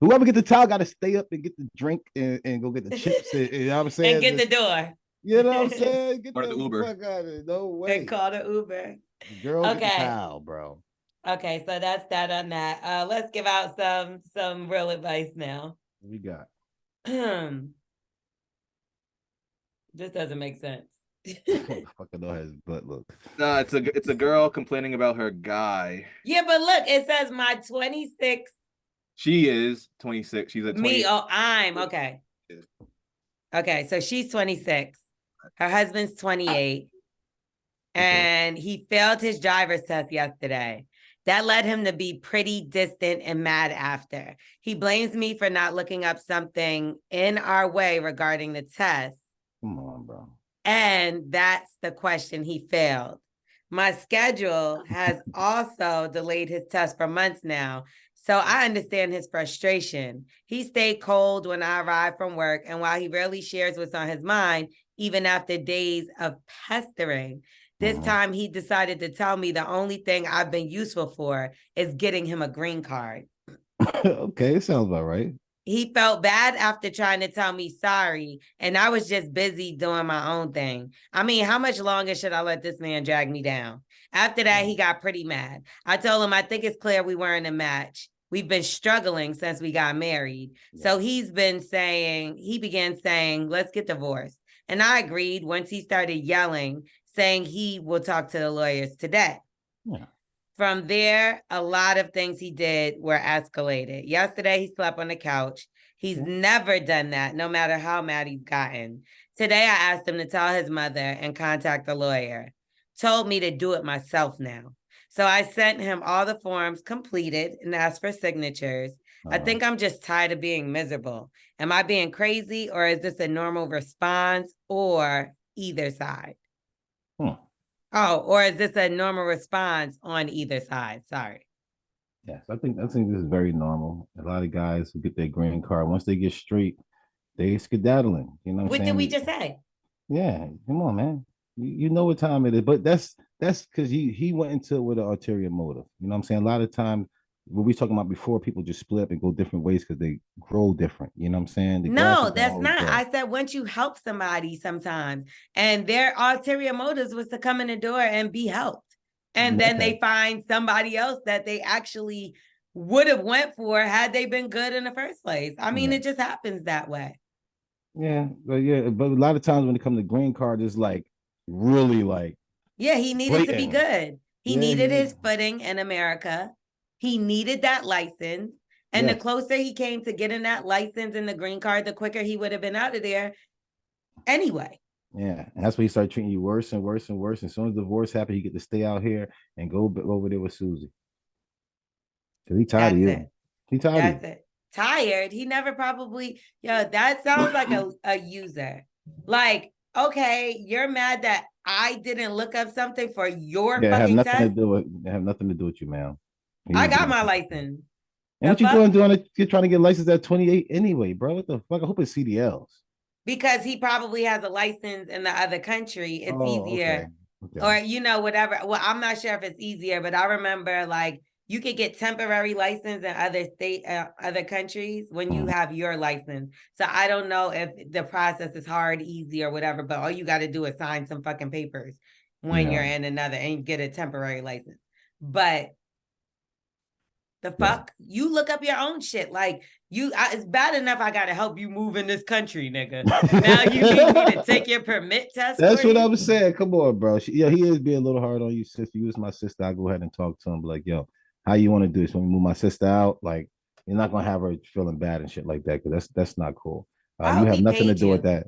Whoever get the towel got to stay up and get the drink and go get the chips. You know what I'm saying? And get the door. You know what I'm saying? Get Or the Uber. fuck out of it. No way. And call the Uber. Girl, get the Okay. towel, bro. Okay, so that's that on that. Let's give out some real advice now. What we got? This doesn't make sense. Fucking know how his butt look. Nah, it's a girl complaining about her guy. Yeah, but look, it says my 26. She is 26. She's a 20. Me, I'm okay. Okay, so she's 26. Her husband's 28. And he failed his driver's test yesterday. That led him to be pretty distant and mad after. He blames me for not looking up something in our way regarding the test. Come on, bro. And that's the question he failed. My schedule has also delayed his test for months now, so I understand his frustration. He stayed cold when I arrived from work, and while he rarely shares what's on his mind, even after days of pestering, this time he decided to tell me the only thing I've been useful for is getting him a green card. Okay, it sounds about right. He felt bad after trying to tell me sorry, and I was just busy doing my own thing. I mean, how much longer should I let this man drag me down? After that, he got pretty mad. I told him I think it's clear we weren't a match. We've been struggling since we got married. So he began saying, let's get divorced. And I agreed once he started yelling, saying he will talk to the lawyers today. Yeah. From there, a lot of things he did were escalated. Yesterday, he slept on the couch. He's never done that, no matter how mad he's gotten. Today, I asked him to tell his mother and contact the lawyer. Told me to do it myself now. So I sent him all the forms completed and asked for signatures. I think I'm just tired of being miserable. Am I being crazy, or is this a normal response, or either side? Oh, or is this a normal response on either side? Sorry. Yes, I think this is very normal. A lot of guys who get their green card, once they get straight, they skedaddling. You know what I'm saying? What did we just say? Yeah, come on, man. You know what time it is, but that's because he went into it with an ulterior motive. You know what I'm saying? A lot of times, what we talking about before, people just split up and go different ways because they grow different. You know what I'm saying? No, that's not. I said once you help somebody sometimes, and their ulterior motives was to come in the door and be helped, and then they find somebody else that they actually would have went for had they been good in the first place. I mean, it just happens that way. Yeah, but a lot of times when it comes to green card, it's like really like. Yeah, he needed to be good. He needed his footing in America. He needed that license. And the closer he came to getting that license and the green card, the quicker he would have been out of there anyway. Yeah, and that's why he started treating you worse and worse and worse. As soon as divorce happened, he get to stay out here and go over there with Susie. Because he tired of you. He tired of you. That's it. Tired? He never probably, that sounds like a user. Like, okay, you're mad that I didn't look up something for your fucking have nothing test? have nothing to do with you, man. I got my license. And what you doing? You're trying to get licensed at 28 anyway, bro. What the fuck? I hope it's CDLs. Because he probably has a license in the other country. It's easier. Okay. Or, whatever. Well, I'm not sure if it's easier, but I remember like you could get temporary license in other countries when you have your license. So I don't know if the process is hard, easy, or whatever, but all you got to do is sign some fucking papers when you're in another and get a temporary license. But the fuck? You look up your own shit. Like, It's bad enough I gotta help you move in this country, nigga. Now you need me to take your permit test. That's for what you? I'm saying. Come on, bro. He is being a little hard on you, sister. You was my sister. I go ahead and talk to him, like, yo, how you want to do this? When we move my sister out, like, you're not gonna have her feeling bad and shit like that, because that's not cool. I You hope have he nothing to paid do with you. that.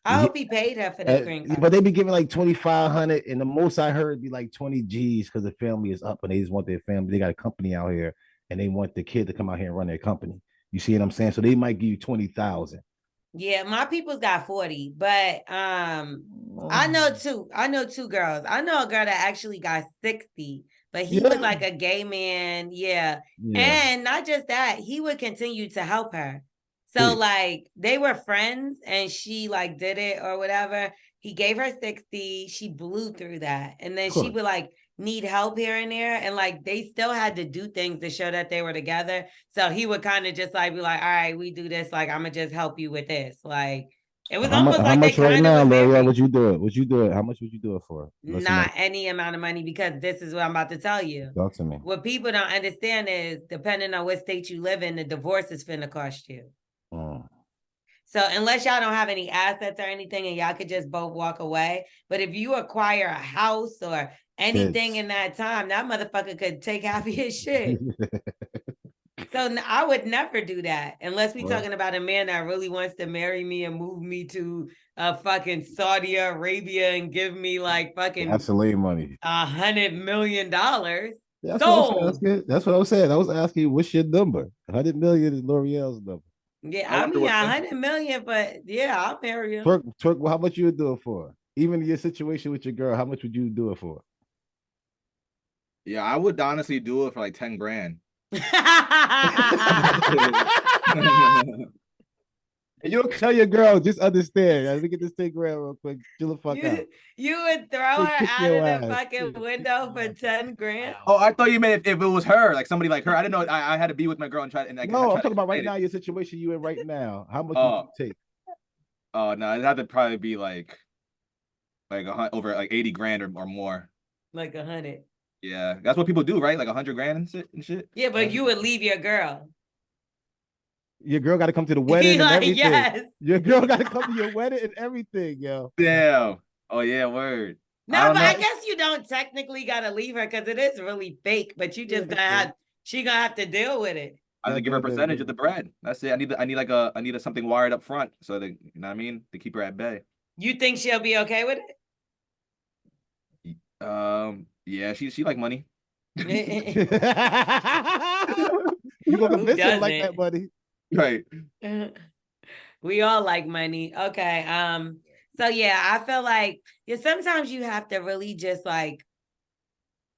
I hope he paid her for the green card. But they be giving like 2,500, and the most I heard be like 20 G's because the family is up and they just want their family. They got a company out here and they want the kid to come out here and run their company. You see what I'm saying? So they might give you 20,000. Yeah, my people's got 40, but I know two girls. I know a girl that actually got 60, but he was like a gay man. Yeah. And not just that, he would continue to help her. So like they were friends and she like did it or whatever. He gave her 60. She blew through that. And then she would like need help here and there. And like they still had to do things to show that they were together. So he would kind of just like be like, all right, we do this. Like, I'm gonna just help you with this. Like it was almost like they kind of was married. Would you do it? Would you do it? How much would you do it for? Not any amount of money, because this is what I'm about to tell you. Talk to me. What people don't understand is, depending on what state you live in, the divorce is finna cost you. So unless y'all don't have any assets or anything and y'all could just both walk away. But if you acquire a house or anything in that time, that motherfucker could take half of his shit. So I would never do that unless we're talking about a man that really wants to marry me and move me to fucking Saudi Arabia and give me like fucking gasoline money, $100 million. That's what I was saying. I was asking you, what's your number? 100 million is L'Oreal's number. Yeah, I mean 100 million, but yeah, I'll marry him. Twerk, well, how much you would do it for? Even your situation with your girl, how much would you do it for? Yeah, I would honestly do it for like 10 grand. And you don't tell your girl, just understand. Let me get this 10 grand real quick. Chill the fuck out. You would throw her out of the fucking window for 10 grand? Oh, I thought you meant if it was her, like somebody like her. I didn't know I had to be with my girl and try. And like, no, I'm talking about right now, your situation you in right now. How much would you take? Oh no, it'd have to probably be like over like 80 grand or more. Like 100. Yeah, that's what people do, right? Like 100 grand and shit. Yeah, but you would leave your girl. Your girl got to come to the wedding and everything. Yes. Your girl got to come to your wedding and everything, yo. Damn. Oh yeah, word. No, but I guess you don't technically got to leave her because it is really fake. But you just she gonna have to deal with it. I have to give her a percentage of the bread. That's it. I need something wired up front so that, you know what I mean, to keep her at bay. You think she'll be okay with it? Yeah, she like money. You gonna convince her like that, buddy? Right. We all like money. Okay. So yeah, I feel like sometimes you have to really just like,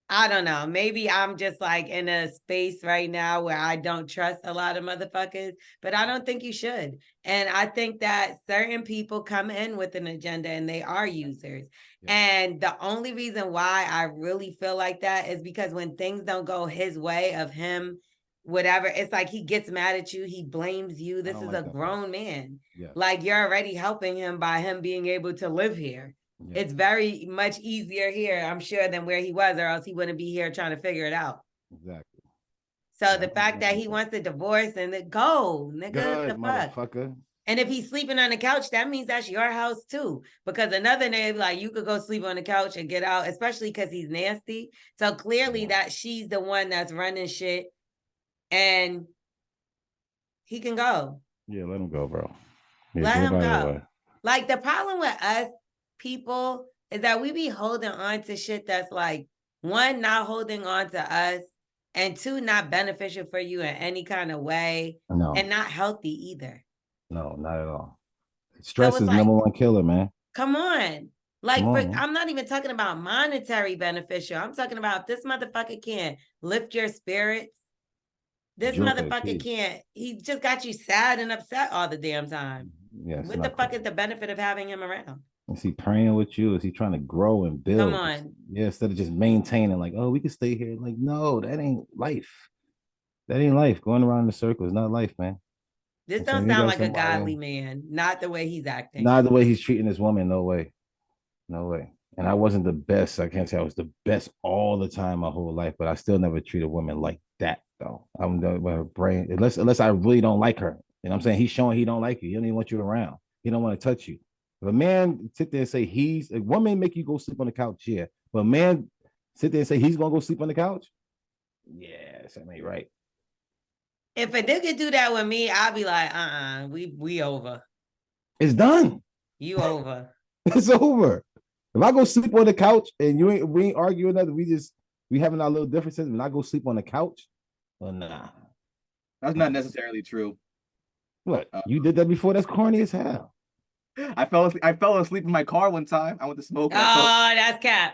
I don't know, maybe I'm just like in a space right now where I don't trust a lot of motherfuckers, but I don't think you should. And I think that certain people come in with an agenda and they are users. Yeah. And the only reason why I really feel like that is because when things don't go his way of him, whatever, it's like he gets mad at you, he blames you. This is a grown man. Yeah. Like you're already helping him by him being able to live here. Yeah. It's very much easier here, I'm sure, than where he was, or else he wouldn't be here trying to figure it out. Exactly. So the fact that he wants a divorce and go, nigga, good, the fuck? And if he's sleeping on the couch, that means that's your house too. Because another name, like you could go sleep on the couch and get out, especially because he's nasty. So clearly that she's the one that's running shit. And he can go. Yeah, let him go, bro. Yeah, let him go. Like the problem with us people is that we be holding on to shit that's like, one, not holding on to us, and two, not beneficial for you in any kind of way. No. And not healthy either. No, not at all. Stress is number one killer, man. Come on. Like, I'm not even talking about monetary beneficial. I'm talking about if this motherfucker can't lift your spirits. This motherfucker can't. He just got you sad and upset all the damn time. Yes. What the fuck is the benefit of having him around? Is he praying with you? Is he trying to grow and build? Come on. Yeah, instead of just maintaining, like, oh, we can stay here. Like, no, that ain't life. That ain't life. Going around in a circle is not life, man. This don't sound like a godly man. Not the way he's acting. Not the way he's treating this woman. No way. No way. And I wasn't the best. I can't say I was the best all the time my whole life, but I still never treated a woman like that. though. I'm the brain unless I really don't like her. You know what I'm saying? He's showing he don't like you. He don't even want you around. He don't want to touch you. If a man sit there and say a woman make you go sleep on the couch, yeah. But a man sit there and say he's gonna go sleep on the couch, yeah, something ain't right. If a nigga do that with me, I'll be like, we over. It's done. You over. It's over. If I go sleep on the couch and we ain't arguing nothing, we having our little differences, and I go sleep on the couch, well, nah. That's not necessarily true. What? You did that before? That's corny as hell. I fell asleep in my car one time. I went to smoke. Oh, that's cap.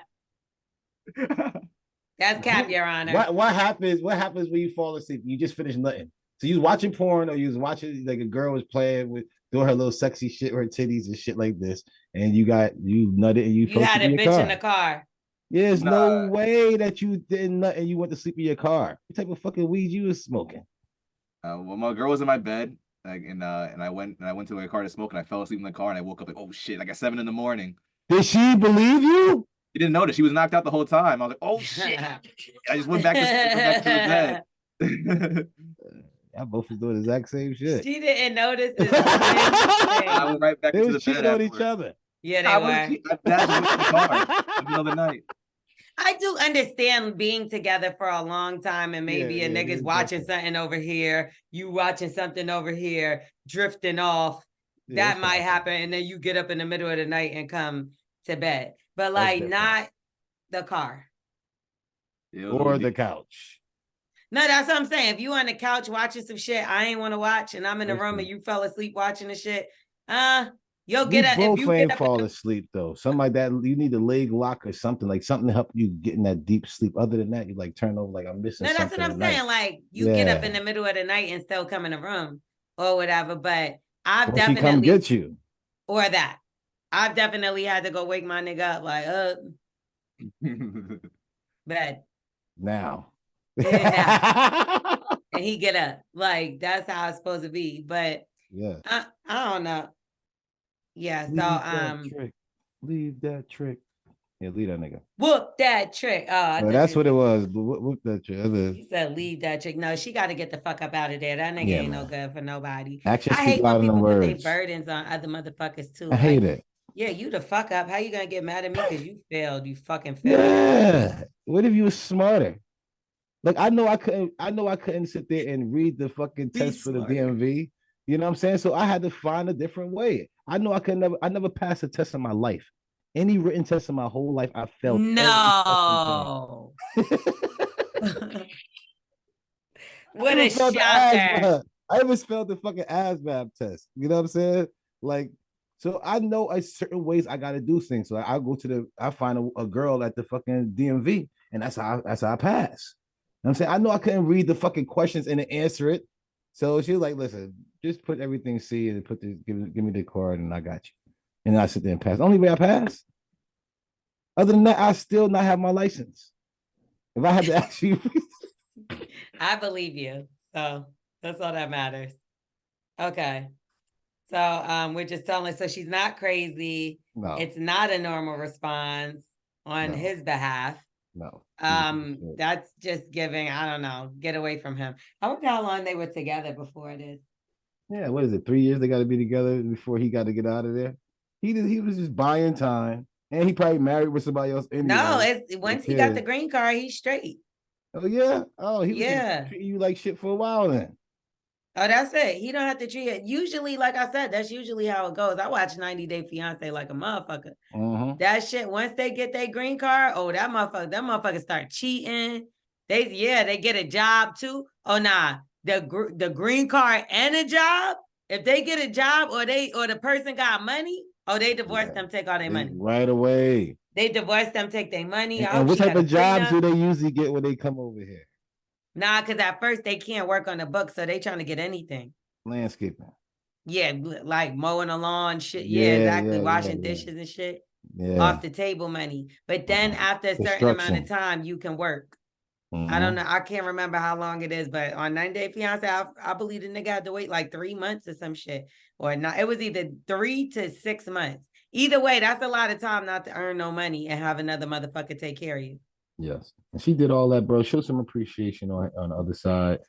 That's cap, Your Honor. What happens when you fall asleep? You just finish nutting. So you was watching porn, or you was watching like a girl was playing with doing her little sexy shit with her titties and shit like this, and you nutted and you had a bitch in the car. There's no way that you didn't nut and you went to sleep in your car. What type of fucking weed you was smoking? Well, my girl was in my bed, like, and I went to my car to smoke, and I fell asleep in the car, and I woke up like, oh shit, like at 7 a.m. Did she believe you? She didn't notice. She was knocked out the whole time. I was like, oh shit. I just went back to the bed. Y'all both was doing the exact same shit. She didn't notice. I went right back into the bed. They were cheating on each other. Yeah, they were. That's the car the middle of the night. I do understand being together for a long time, and maybe a nigga's watching something over here, you watching something over here, drifting off. That might happen, and then you get up in the middle of the night and come to bed. But like, not the car. Or the couch. No, that's what I'm saying. If you on the couch watching some shit I ain't want to watch, and I'm in the room and you fell asleep watching the shit, you'll get up. Both ain't fall asleep though. Something like that. You need a leg lock or something, like something to help you get in that deep sleep. Other than that, you like turn over like I'm missing. No, that's what I'm saying. Like you get up in the middle of the night and still come in the room or whatever. But I've definitely come get you. Or that. I've definitely had to go wake my nigga up like bed. Now. And he get up. Like that's how it's supposed to be. But yeah, I don't know. Yeah, leave that trick. Yeah, leave that nigga. Whoop that trick. Oh, that's what it was. Whoop that trick. He said leave that trick. No, she got to get the fuck up out of there. That nigga ain't no good for nobody. I hate when people put their burdens on other motherfuckers too. I hate it. Yeah, you the fuck up. How you gonna get mad at me because you failed? You fucking failed. Yeah. What if you was smarter? Like I know I couldn't sit there and read the fucking test for the DMV. You know what I'm saying? So I had to find a different way. I know I never passed a test in my life. Any written test in my whole life, I failed. No. What a shocker. I even spelled the fucking ASVAB test. You know what I'm saying? Like, so I know certain ways I gotta do things. So I go I find a girl at the fucking DMV, and that's how I pass. You know what I'm saying? I know I couldn't read the fucking questions and then answer it. So she was like, listen, just put everything C and give me the card and I got you. And then I sit there and pass. The only way I pass. Other than that, I still not have my license. If I had to ask you. I believe you. So that's all that matters. Okay. So we're just telling, so she's not crazy. No. It's not a normal response on his behalf. No. That's just giving, I don't know, get away from him. I wonder how long they were together before this. Yeah, what is it? 3 years they got to be together before he got to get out of there. He was just buying time, and he probably married with somebody else. Anyway, no, once he got the green card, he's straight. Oh yeah. Oh, he was treating you like shit for a while then. Oh, that's it. He don't have to treat it. Usually, like I said, that's usually how it goes. I watch 90 Day Fiance like a motherfucker. That shit, once they get their green card, oh, that motherfucker start cheating. They get a job too. Oh, nah, the green card and a job. If they get a job or the person got money, oh, they divorce them, take all their money right away. They divorce them, take their money. And what type of jobs do they usually get when they come over here? Nah, because at first they can't work on the books, so they trying to get anything. Landscaping. Yeah, like mowing the lawn, shit. Yeah, exactly. Washing dishes and shit. Yeah. Off the table money. But then after a certain amount of time, you can work. I don't know. I can't remember how long it is, but on 90 Day Fiance, I believe the nigga had to wait like 3 months or some shit. Or not. It was either 3 to 6 months. Either way, that's a lot of time not to earn no money and have another motherfucker take care of you. Yes. And she did all that, bro. Show some appreciation on the other side.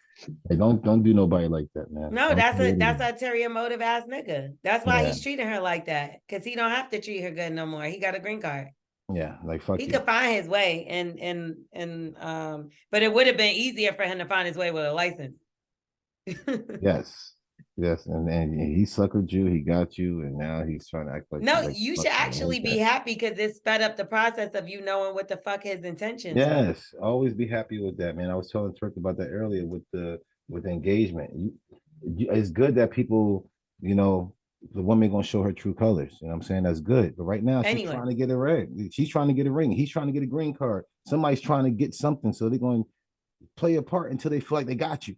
Hey, don't do nobody like that, man. No, Don't that's do a anyone. ulterior motive ass nigga. That's why Yeah. he's treating her like that. Cause he don't have to treat her good no more. He got a green card. Yeah. Like fuck He you. could find his way but it would have been easier for him to find his way with a license. Yes. Yes. And he suckered you, he got you, and now he's trying to act like No, he like you should fuck you. actually be happy because it sped up the process of you knowing what the fuck his intentions are. Yes, always be happy with that, man. I was telling Turk about that earlier with the engagement. It's good that people, you know, the woman gonna show her true colors. You know what I'm saying? That's good. But right now, she's trying to get a ring. She's trying to get a ring. He's trying to get a green card. Somebody's trying to get something, so they're going to play a part until they feel like they got you.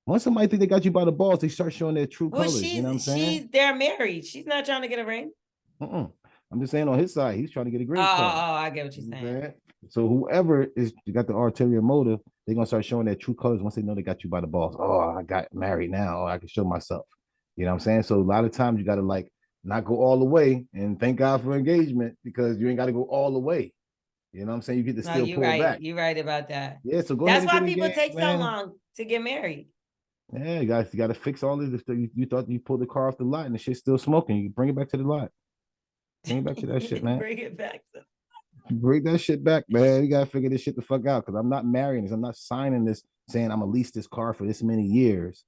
Once somebody think they got you by the balls, they start showing their true colors. You know what I'm saying? They're married. She's not trying to get a ring. I'm just saying on his side, he's trying to get a green card. Oh, I get what you're saying. So whoever is got the ulterior motive, they're gonna start showing their true colors once they know they got you by the balls. Oh, I got married now. Oh, I can show myself. You know what I'm saying? So a lot of times you gotta like not go all the way, and thank God for engagement because you ain't got to go all the way. You know what I'm saying? You get to still pull back. You're right about that. Yeah, so go That's ahead. why people take so long to get married. Yeah, you got to fix all this. You thought you pulled the car off the lot and the shit's still smoking. You bring it back to the lot. Bring it back to that shit, man. Bring it back. Bring that shit back, man. You gotta figure this shit the fuck out because I'm not marrying this. I'm not signing this saying I'm gonna lease this car for this many years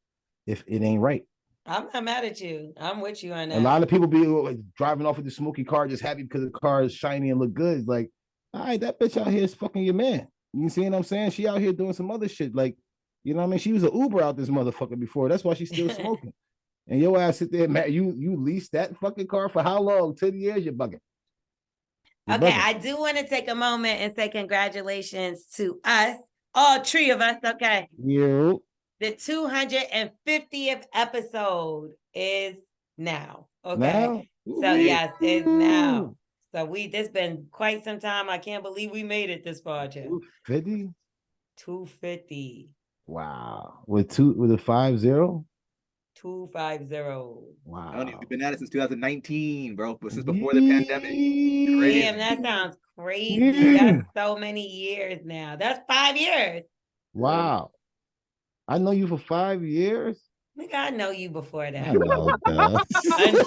if it ain't right. I'm not mad at you. I'm with you on that. A lot of people be like, driving off with the smoky car just happy because the car is shiny and look good. It's like, all right, that bitch out here is fucking your man. You see what I'm saying? She out here doing some other shit. Like, you know what I mean? She was an Uber out this motherfucker before. That's why she's still smoking. And your ass sit there, man. You leased that fucking car for how long? 10 years? You're bugging. Okay, I do want to take a moment and say congratulations to us, all three of us. Okay. You. The 250th episode is now. Okay. Now? So yes, it's now. So this been quite some time. I can't believe we made it this far, Jeff. 250? 250. Wow. With a 50? 250. Wow. We've been at it since 2019, bro. But since before the pandemic. Crazy. Damn, that sounds crazy. That's so many years now. That's 5 years. Wow. I know you for 5 years. Nigga, I know you before that. I know, unfortunately.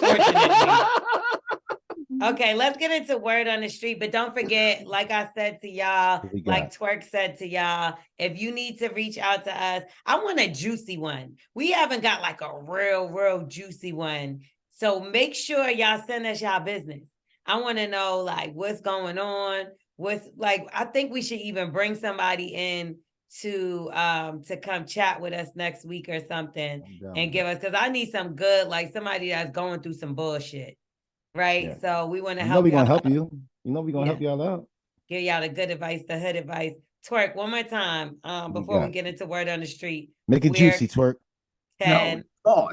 Okay, let's get into word on the street. But don't forget, like I said to y'all, like Twerk said to y'all, if you need to reach out to us, I want a juicy one. We haven't got like a real juicy one. So make sure y'all send us y'all business. I want to know like what's going on. What's like, I think we should even bring somebody in to come chat with us next week or something and give us, because I need some good, like somebody that's going through some bullshit. Right. Yeah. So we want to help. We're gonna help you. You know, we're gonna help y'all out. Give y'all the good advice, the hood advice. Twerk one more time before we get into word on the street. Make it juicy, Twerk. 10. No,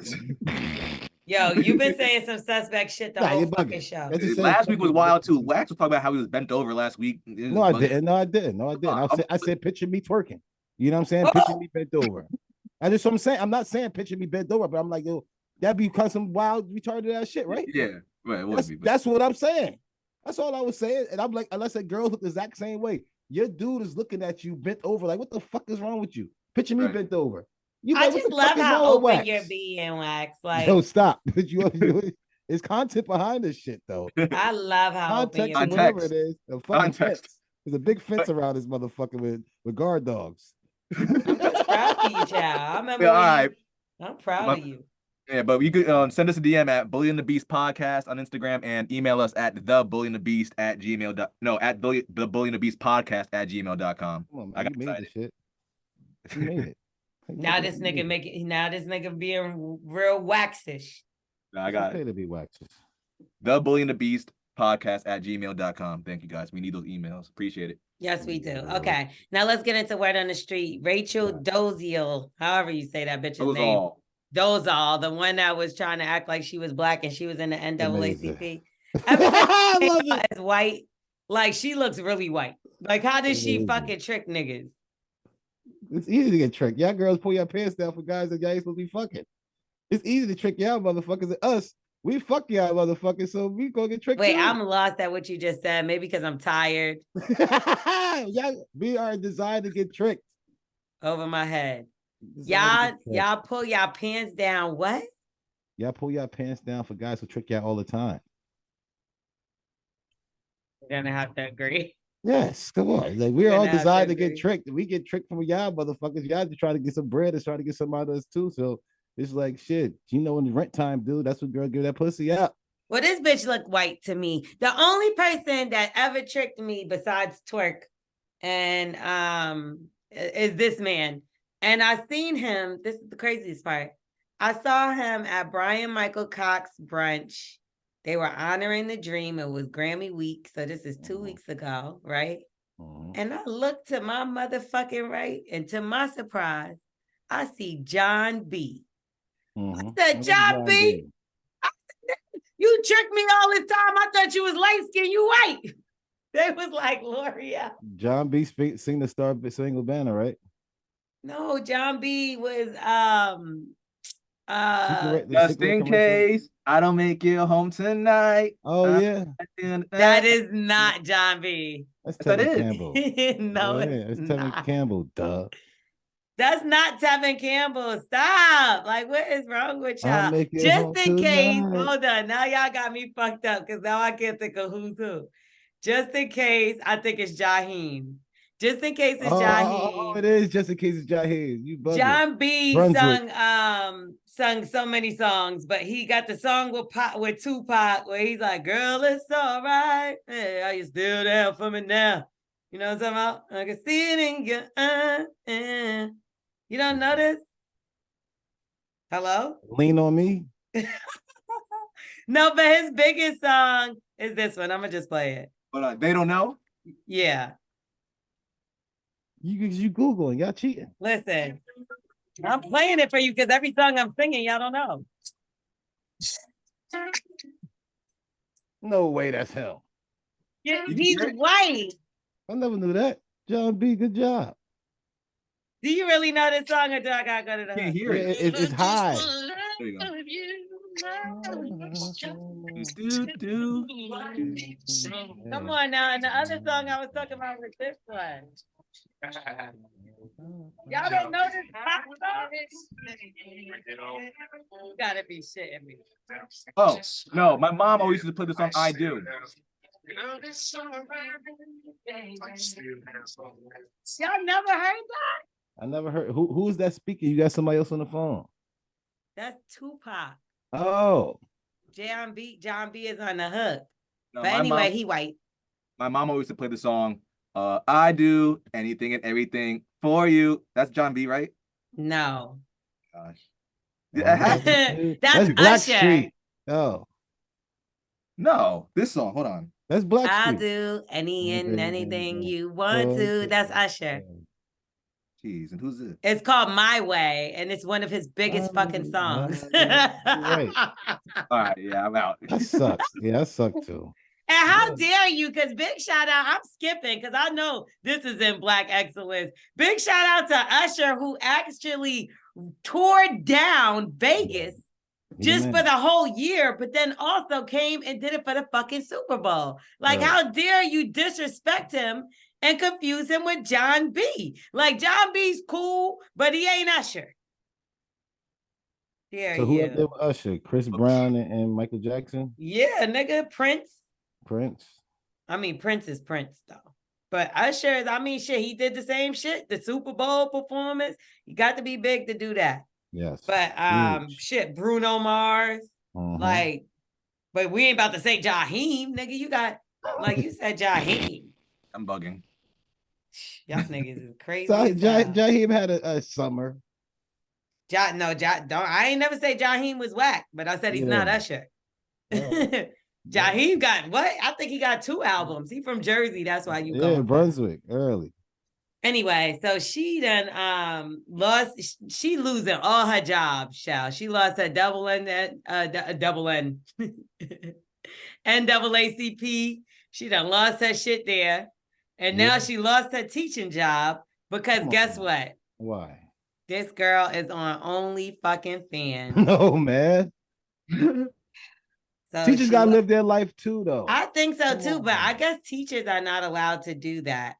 Yo, you've been saying some suspect shit the whole fucking show. Last week was wild too. Wax was talking about how he was bent over last week. No, I didn't. I said picture me twerking. You know what I'm saying? Picture me bent over. That's what I'm saying. I'm not saying picture me bent over, but I'm like, yo, that'd be kind of some wild, retarded ass shit, right? Yeah. Right, that's what I'm saying. That's all I was saying. And I'm like, unless a girl look the exact same way, your dude is looking at you bent over. Like, what the fuck is wrong with you? Picture me bent over. I just love how open you're being, Wax. Like, yo, stop. It's content behind this shit, though. I love how open you're being. Whatever it is, a fucking fence. There's a big fence around this motherfucker with guard dogs. I'm just proud of you, child. I remember. I'm proud of you. Yeah, but you could send us a DM at Bully and the Beast podcast on Instagram and email us at thebullyandthebeast@gmail.com. At the Bully and the Beast podcast @gmail.com. Come on, man, I got excited. Shit. You made it. Now this nigga being real waxish. I got okay to be waxish. The Bully and the Beast podcast @gmail.com. Thank you guys. We need those emails. Appreciate it. Yes, we do. Okay, now let's get into word on the street. Rachel Doziel, however you say that bitch's name. Dozal, the one that was trying to act like she was black and she was in the NAACP. I love it. As white, like she looks really white. Like, how does she fucking trick niggas? It's easy to get tricked. Y'all girls pull your pants down for guys that y'all ain't supposed to be fucking. It's easy to trick y'all motherfuckers and us We fuck y'all motherfuckers, so we gonna get tricked Wait, too. I'm lost at what you just said. Maybe because I'm tired. We are designed to get tricked. Over my head. Designed Y'all pull y'all pants down. What? Y'all pull y'all pants down for guys who trick y'all all the time. You're gonna have to agree. Yes, come on. Like we're You're all gonna have designed to to get agree. tricked. We get tricked from y'all motherfuckers. Y'all just try to get some bread and try to get some out of us too. So it's like shit. You know when the rent time, dude, that's what girl give that pussy up. Well, this bitch look white to me. The only person that ever tricked me besides twerk and is this man. And I seen him. This is the craziest part. I saw him at Brian Michael Cox brunch. They were honoring the dream. It was Grammy week. So this is 2 weeks ago, right? And I looked to my motherfucking right, and to my surprise, I see John B. I said, John B. I said, you tricked me all this time. I thought you was light skinned, you white. They was like, L'Oreal. John B. Sing the Star Single Banner, right? No, John B was Just in case I don't make it home tonight. Oh yeah. That is not John B. That's Tevin Campbell. No, yeah, it's Tevin not. Campbell, duh. That's not Tevin Campbell. Stop. Like, what is wrong with I'll y'all? make it Just home in case, tonight. hold on. Now y'all got me fucked up because now I can't think of who's who. Just in case, I think it's Jaheim. Just in case it's Jaheim. It is just in case it's Jaheim. You bugging. John B Brunswick. sung so many songs, but he got the song with Tupac where he's like, girl, it's all right. Hey, are you still there for me now? You know what I'm talking about? I can see it in your You don't know this? Hello? Lean on me. No, but his biggest song is this one. I'm gonna just play it. But they don't know. Yeah. You Googling, y'all cheating. Listen, I'm playing it for you because every song I'm singing, y'all don't know. No way, that's him. Yeah, he's white. I never knew that. John B, good job. Do you really know this song or do I gotta go to the Can't hear it. It's high. There you go. Come on now. And the other song I was talking about was this one. Y'all don't know this pop song? You gotta be shitting me. Oh, no. My mom always used to play the song I Do. Y'all never heard that? I never heard. Who is that speaking? You got somebody else on the phone? That's Tupac. Oh. John B is on the hook. No, but anyway, he white. My mom always used to play the song I do anything and everything for you. That's John B, right? No. Gosh. That's Blackstreet. Oh. No, this song. Hold on. That's Blackstreet. I'll do anything you want to. That's Usher. Jeez, and who's this? It's called My Way, and it's one of his biggest fucking songs. Right. All right, yeah, I'm out. That sucks. Yeah, that sucked too. And how dare you? Because big shout out, I'm skipping because I know this is in Black excellence. Big shout out to Usher, who actually tore down Vegas just for the whole year, but then also came and did it for the fucking Super Bowl. Like, how dare you disrespect him and confuse him with John B? Like, John B's cool, but he ain't Usher. So who up there with Usher? Chris Brown and Michael Jackson? Yeah, nigga, Prince. I mean, Prince is Prince, though. But Usher, I mean, shit, he did the same shit. The Super Bowl performance, you got to be big to do that. Yes. But shit, Bruno Mars, like, but we ain't about to say Jaheim, nigga. You got, like you said, Jaheim. I'm bugging. Y'all niggas is crazy. So Jaheim had a summer. I ain't never say Jaheim was whack, but I said he's not Usher. Jaheim got what? I think he got 2 albums. He from Jersey. That's why you go. Yeah, Brunswick, early. Anyway, so she done lost. She losing all her jobs, child. She lost her NAACP. She done lost her shit there, and now she lost her teaching job because guess what? Why? This girl is on Only Fucking Fans. No, man. So Teachers she gotta was. live their life too, though. I think so Come too, but I on. guess teachers are not allowed to do that.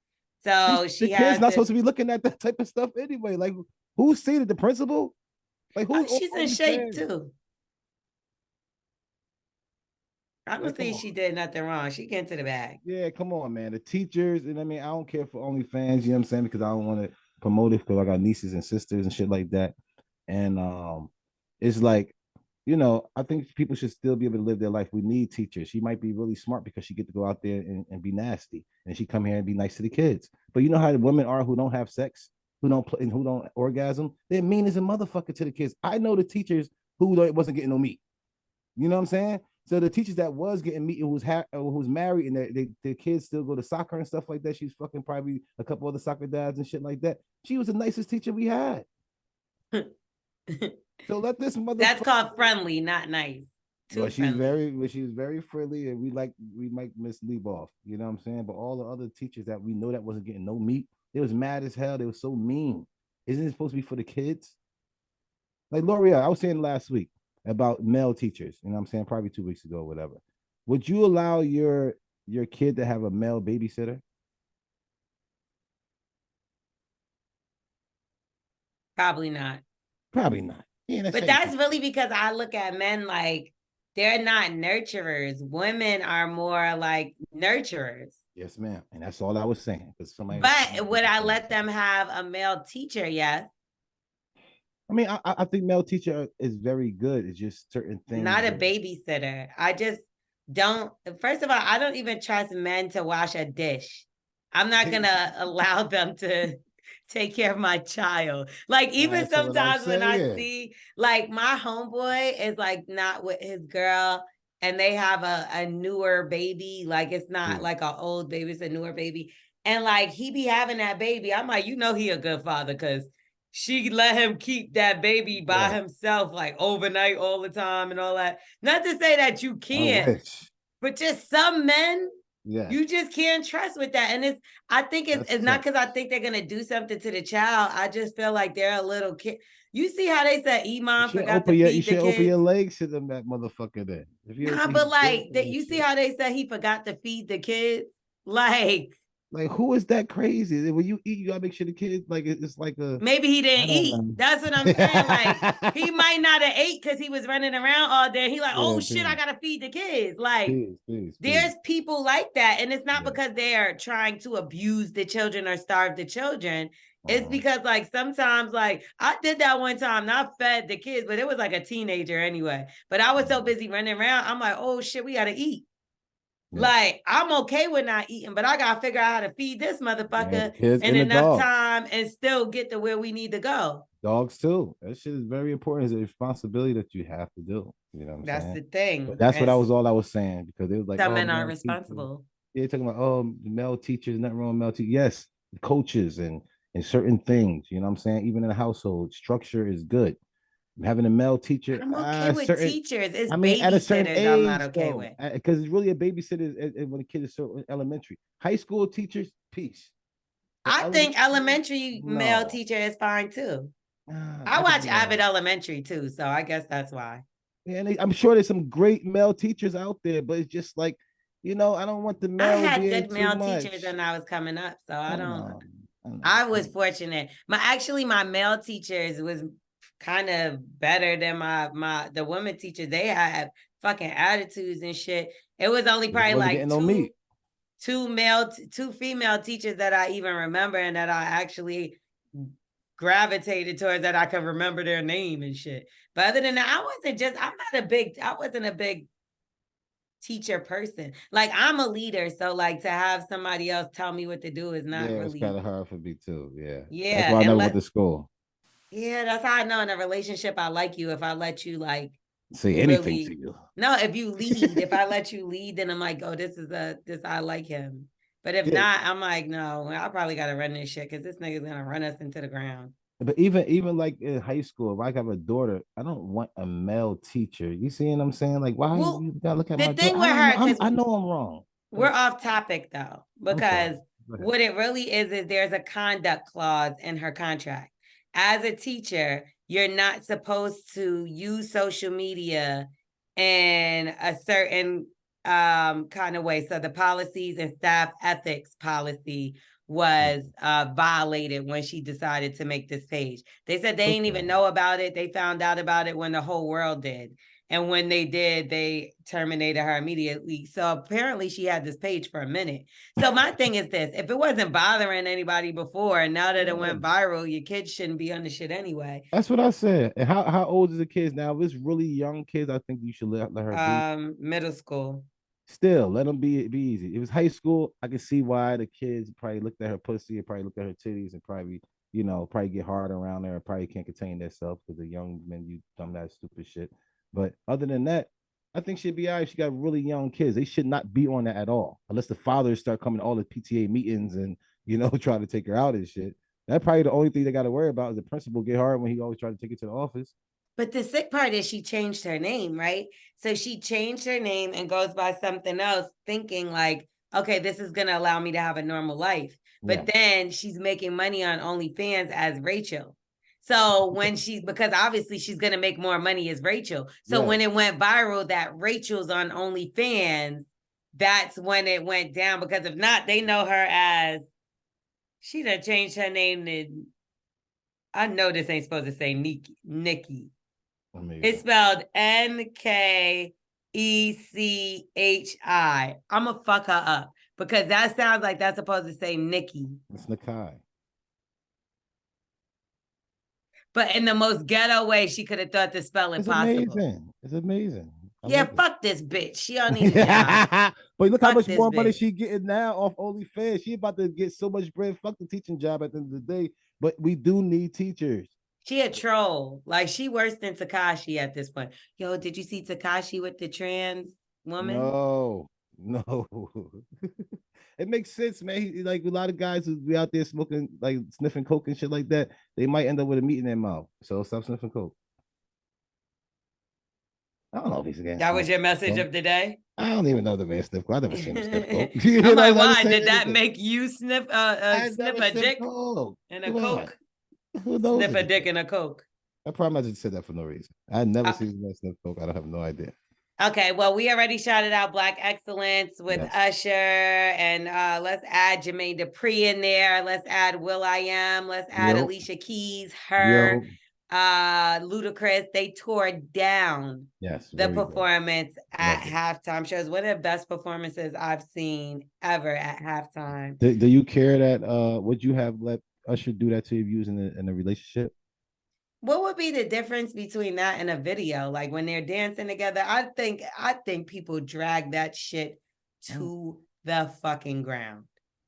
So The she kids has not to. supposed to be looking at that type of stuff anyway. Like, who's seen it? The principal? Like, who? She's in shape OnlyFans? too. I don't Like, come think on. she did nothing wrong. She get into the bag. Yeah, come on, man. The teachers, and I mean, I don't care for OnlyFans, you know what I'm saying? Because I don't want to promote it because I got nieces and sisters and shit like that. And it's like, I think people should still be able to live their life. We need teachers. She might be really smart because she get to go out there and be nasty. And she come here and be nice to the kids. But you know how the women are who don't have sex, who don't play, and who don't orgasm? They're mean as a motherfucker to the kids. I know the teachers who wasn't getting no meat. You know what I'm saying? So the teachers that was getting meat and who's married and their kids still go to soccer and stuff like that. She's fucking probably a couple other soccer dads and shit like that. She was the nicest teacher we had. So let this motherfucker. That's called friendly, not nice. Well, she's very friendly, and we might Miss Leboff, you know what I'm saying? But all the other teachers that we know that wasn't getting no meat, they was mad as hell. They were so mean. Isn't it supposed to be for the kids? Like L'Oreal, I was saying last week about male teachers, you know what I'm saying, probably 2 weeks ago, or whatever. Would you allow your kid to have a male babysitter? Probably not. Probably not. Yeah, but that's really because I look at men like they're not nurturers. Women are more like nurturers. Yes, ma'am. And that's all I was saying. But would I let them have a male teacher? Yes. I mean, I think male teacher is very good. It's just certain things. Not a babysitter. I just don't. First of all, I don't even trust men to wash a dish. I'm not gonna allow them to take care of my child. Like even sometimes when I see like my homeboy is like not with his girl and they have a newer baby, like it's not like an old baby, it's a newer baby. And like he be having that baby. I'm like, he a good father because she let him keep that baby by himself, like overnight all the time and all that. Not to say that you can't, but just some men, you just can't trust with that. And I think it's not because I think they're gonna do something to the child. I just feel like they're a little kid. You see how they said Iman forgot to feed the kids? You should open your legs to them, that motherfucker then. Nah, but like you see how they said he forgot to feed the kids? Like, who is that crazy? When you eat, you gotta make sure the kids like it's like a. Maybe he didn't eat. That's what I'm saying. Like he might not have ate because he was running around all day. He like, oh shit, I gotta feed the kids. Like, there's people like that, and it's not because they are trying to abuse the children or starve the children. It's because like sometimes like I did that one time. Not fed the kids, but it was like a teenager anyway. But I was so busy running around. I'm like, oh shit, we gotta eat. Like, I'm okay with not eating, but I gotta figure out how to feed this motherfucker in enough time and still get to where we need to go. Dogs too. That shit is very important. It's a responsibility that you have to do. You know what I'm saying? That's the thing. But that's all I was saying, because it was like some men aren't responsible. They're talking about male teachers, nothing wrong with male teachers. Yes, coaches and certain things. You know what I'm saying? Even in a household, structure is good. Having a male teacher. I'm okay with teachers. It's at a certain age, I'm not okay with. Because it's really a babysitter when a kid is so elementary. High school teachers, peace. I think elementary male teacher is fine too. I watch Avid Elementary too, so I guess that's why. Yeah, and I'm sure there's some great male teachers out there, but it's just like, I don't want the male. I had good male teachers when I was coming up, so I don't. I was fortunate. My male teachers was kind of better than the women teachers. They had fucking attitudes and shit. It was only probably like two female teachers that I even remember and that I actually gravitated towards, that I could remember their name and shit. But other than that, I wasn't a big teacher person. Like, I'm a leader, so like to have somebody else tell me what to do is not really. It's kind of hard for me too. Yeah. That's why I never went to school. Yeah, that's how I know in a relationship I like you, if I let you like say anything to you. No, if you lead, if I let you lead, then I'm like, oh, this I like him. But if not, I'm like, no, I probably gotta run this shit because this nigga's gonna run us into the ground. But even like in high school, if I have a daughter, I don't want a male teacher. You see what I'm saying? Like, why you gotta look at my daughter? The thing with her, I know I'm wrong. We're off topic though, because what it really is there's a conduct clause in her contract. As a teacher, you're not supposed to use social media in a certain kind of way. So the policies and staff ethics policy was violated when she decided to make this page. They said they didn't even know about it. They found out about it when the whole world did. And when they did, they terminated her immediately. So apparently she had this page for a minute. So my thing is this, if it wasn't bothering anybody before, and now that it went viral, your kids shouldn't be on the shit anyway. That's what I said. And how old is the kids now? If it's really young kids, I think you should let her be. Middle school. Still, let them be easy. If it was high school, I can see why the kids probably looked at her pussy and probably looked at her titties and probably, probably get hard around there and probably can't contain themselves because the young men, you dumb that stupid shit. But other than that, I think she'd be all right. She got really young kids. They should not be on that at all, unless the fathers start coming to all the PTA meetings and, trying to take her out and shit. That's probably the only thing they got to worry about is the principal get hard when he always try to take it to the office. But the sick part is she changed her name, right? So she changed her name and goes by something else, thinking like, okay, this is going to allow me to have a normal life. But then she's making money on OnlyFans as Rachel. So because obviously she's going to make more money as Rachel. So when it went viral that Rachel's on OnlyFans, that's when it went down. Because if not, they know her as, she done changed her name to, I know this ain't supposed to say Nikki. It's spelled Nkeichi. I'm gonna fuck her up because that sounds like that's supposed to say Nikki. It's Nakai. But in the most ghetto way, she could have thought the spelling possible. It's amazing. Fuck this bitch. She don't need a job. But look how much more money she getting now off OnlyFans. She about to get so much bread. Fuck the teaching job at the end of the day. But we do need teachers. She a troll. Like, she worse than Tekashi at this point. Yo, did you see Tekashi with the trans woman? No. It makes sense, man. Like a lot of guys who be out there smoking, like sniffing coke and shit like that, they might end up with a meat in their mouth. So stop sniffing coke. I don't know if he's against that was your message of the day. I don't even know the man sniff coke. I never seen him sniff coke. I'm like, why did that make you sniff sniff a dick and a coke? Who knows? Sniff a dick and a coke. I probably just said that for no reason. I never seen him sniff coke. I don't have no idea. Okay, well, we already shouted out Black Excellence with Usher, and let's add Jermaine Dupri in there. Let's add will.i.am. Let's add Alicia Keys, her, Ludacris. They tore down the performance at halftime shows. One of the best performances I've seen ever at halftime. Do you care that would you have let Usher do that to you in a relationship? What would be the difference between that and a video? Like when they're dancing together, I think people drag that shit to the fucking ground.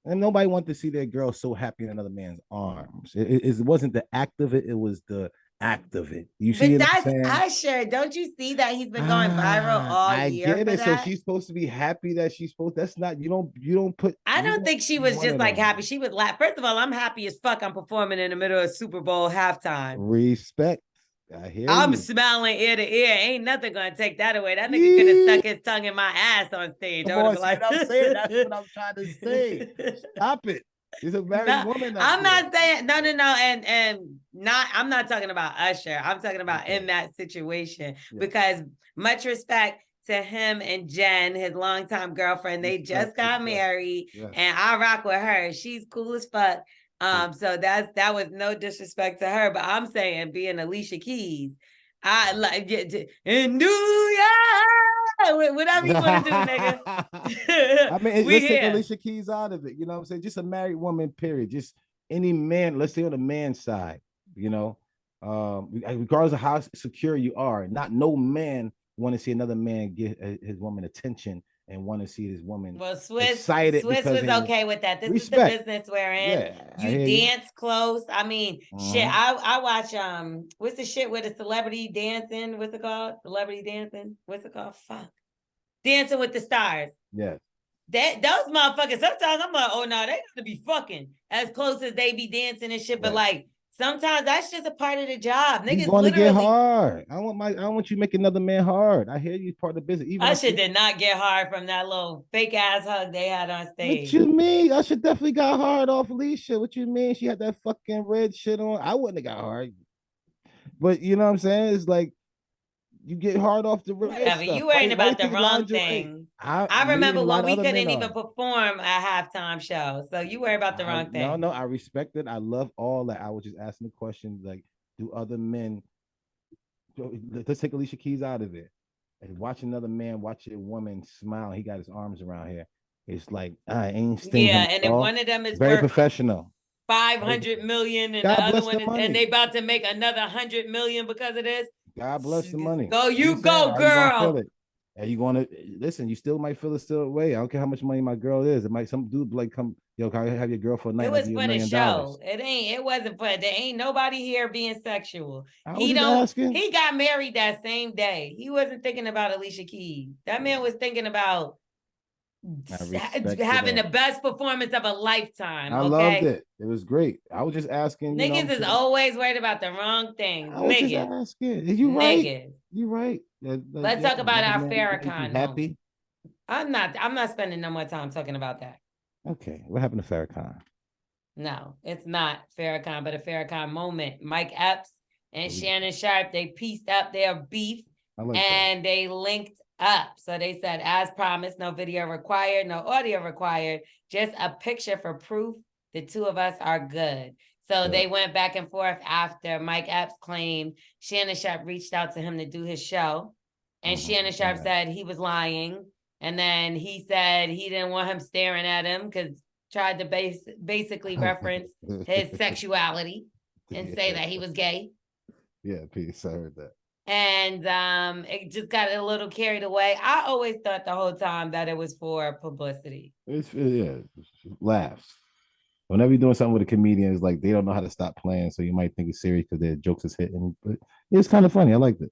And nobody wanted to see their girl so happy in another man's arms. It wasn't the act of it, it was the act of it. You see, but that's Usher. Don't you see that he's been going viral all year? I get it. So she's supposed to be happy that she's supposed. That's not. You don't put. I don't think she was just like happy. She was laugh. First of all, I'm happy as fuck. I'm performing in the middle of Super Bowl halftime. Respect. I'm smiling ear to ear. Ain't nothing gonna take that away. That nigga could have stuck his tongue in my ass on stage. Come on, like, I'm saying that's what I'm trying to say. Stop it. She's a married woman. I'm not saying no, and not. I'm not talking about Usher. I'm talking about in that situation because much respect to him and Jen, his longtime girlfriend. They just got married, and I rock with her. She's cool as fuck. So that was no disrespect to her, but I'm saying being Alicia Keys, I like in New York, whatever you want to do, nigga. I mean, let's take Alicia Keys out of it. You know what I'm saying? Just a married woman, period. Just any man, let's say on the man's side, regardless of how secure you are, not no man want to see another man get his woman attention and want to see this woman excited. Swiss was okay with that. This is the business we're in. You dance close. I mean, shit. I watch what's the shit with a celebrity dancing? What's it called? Celebrity dancing? What's it called? Fuck. Dancing with the Stars. Yes. Those motherfuckers, sometimes I'm like, oh no, they gotta be fucking as close as they be dancing and shit, but like sometimes that's just a part of the job. Niggas want to get hard. I don't want you making another man hard. I hear you part of the business. Even Usher did not get hard from that little fake ass hug they had on stage. What you mean? Usher definitely got hard off Alicia. What you mean? She had that fucking red shit on. I wouldn't have got hard. But you know what I'm saying? It's like You get hard off the red Whatever. stuff. You worrying about the think wrong lingerie. thing. I I me and remember a lot when of we other men couldn't even are. perform a halftime show. So you worry about the wrong thing. No, I respect it. I love all that. I was just asking the question, like, do other men? Let's take Alicia Keys out of it. And watch another man watch a woman smile. He got his arms around here. It's like I ain't sting Yeah, him and at if all. one of them is Very worth professional. 500 million and the God other bless one the is, money. and they about to make another 100 million because of this. God bless the money. Go, you go, How you gonna feel girl. it? Are you gonna listen? You still might feel it still away. I don't care how much money my girl is. It might some dude like come, yo, can I have your girl for a night? It Like was you for $1 the million. show. It wasn't for, there ain't nobody here being sexual. I was just asking. He got married that same day. He wasn't thinking about Alicia Keys. That man was thinking about having the best performance of a lifetime. I loved it. It was great. I was just asking. Niggas is always worried about the wrong things. I was just asking. You right? You right. Let's talk about our Farrakhan happy. Moment. I'm not spending no more time talking about that. Okay. What happened to Farrakhan? No, it's not Farrakhan, but a Farrakhan moment. Mike Epps and Shannon Sharpe, they pieced up their beef and they linked up. So they said, as promised, no video required, no audio required, just a picture for proof the two of us are good. So they went back and forth after Mike Epps claimed Shannon Sharpe reached out to him to do his show. And Shannon Sharpe said he was lying. And then he said he didn't want him staring at him because tried to basically reference his sexuality and say that he was gay. Yeah, peace. I heard that. And it just got a little carried away. I always thought the whole time that it was for publicity. It's laughs. Whenever you're doing something with a comedian, it's like they don't know how to stop playing, so you might think it's serious because their jokes is hitting. But it's kind of funny. I liked it.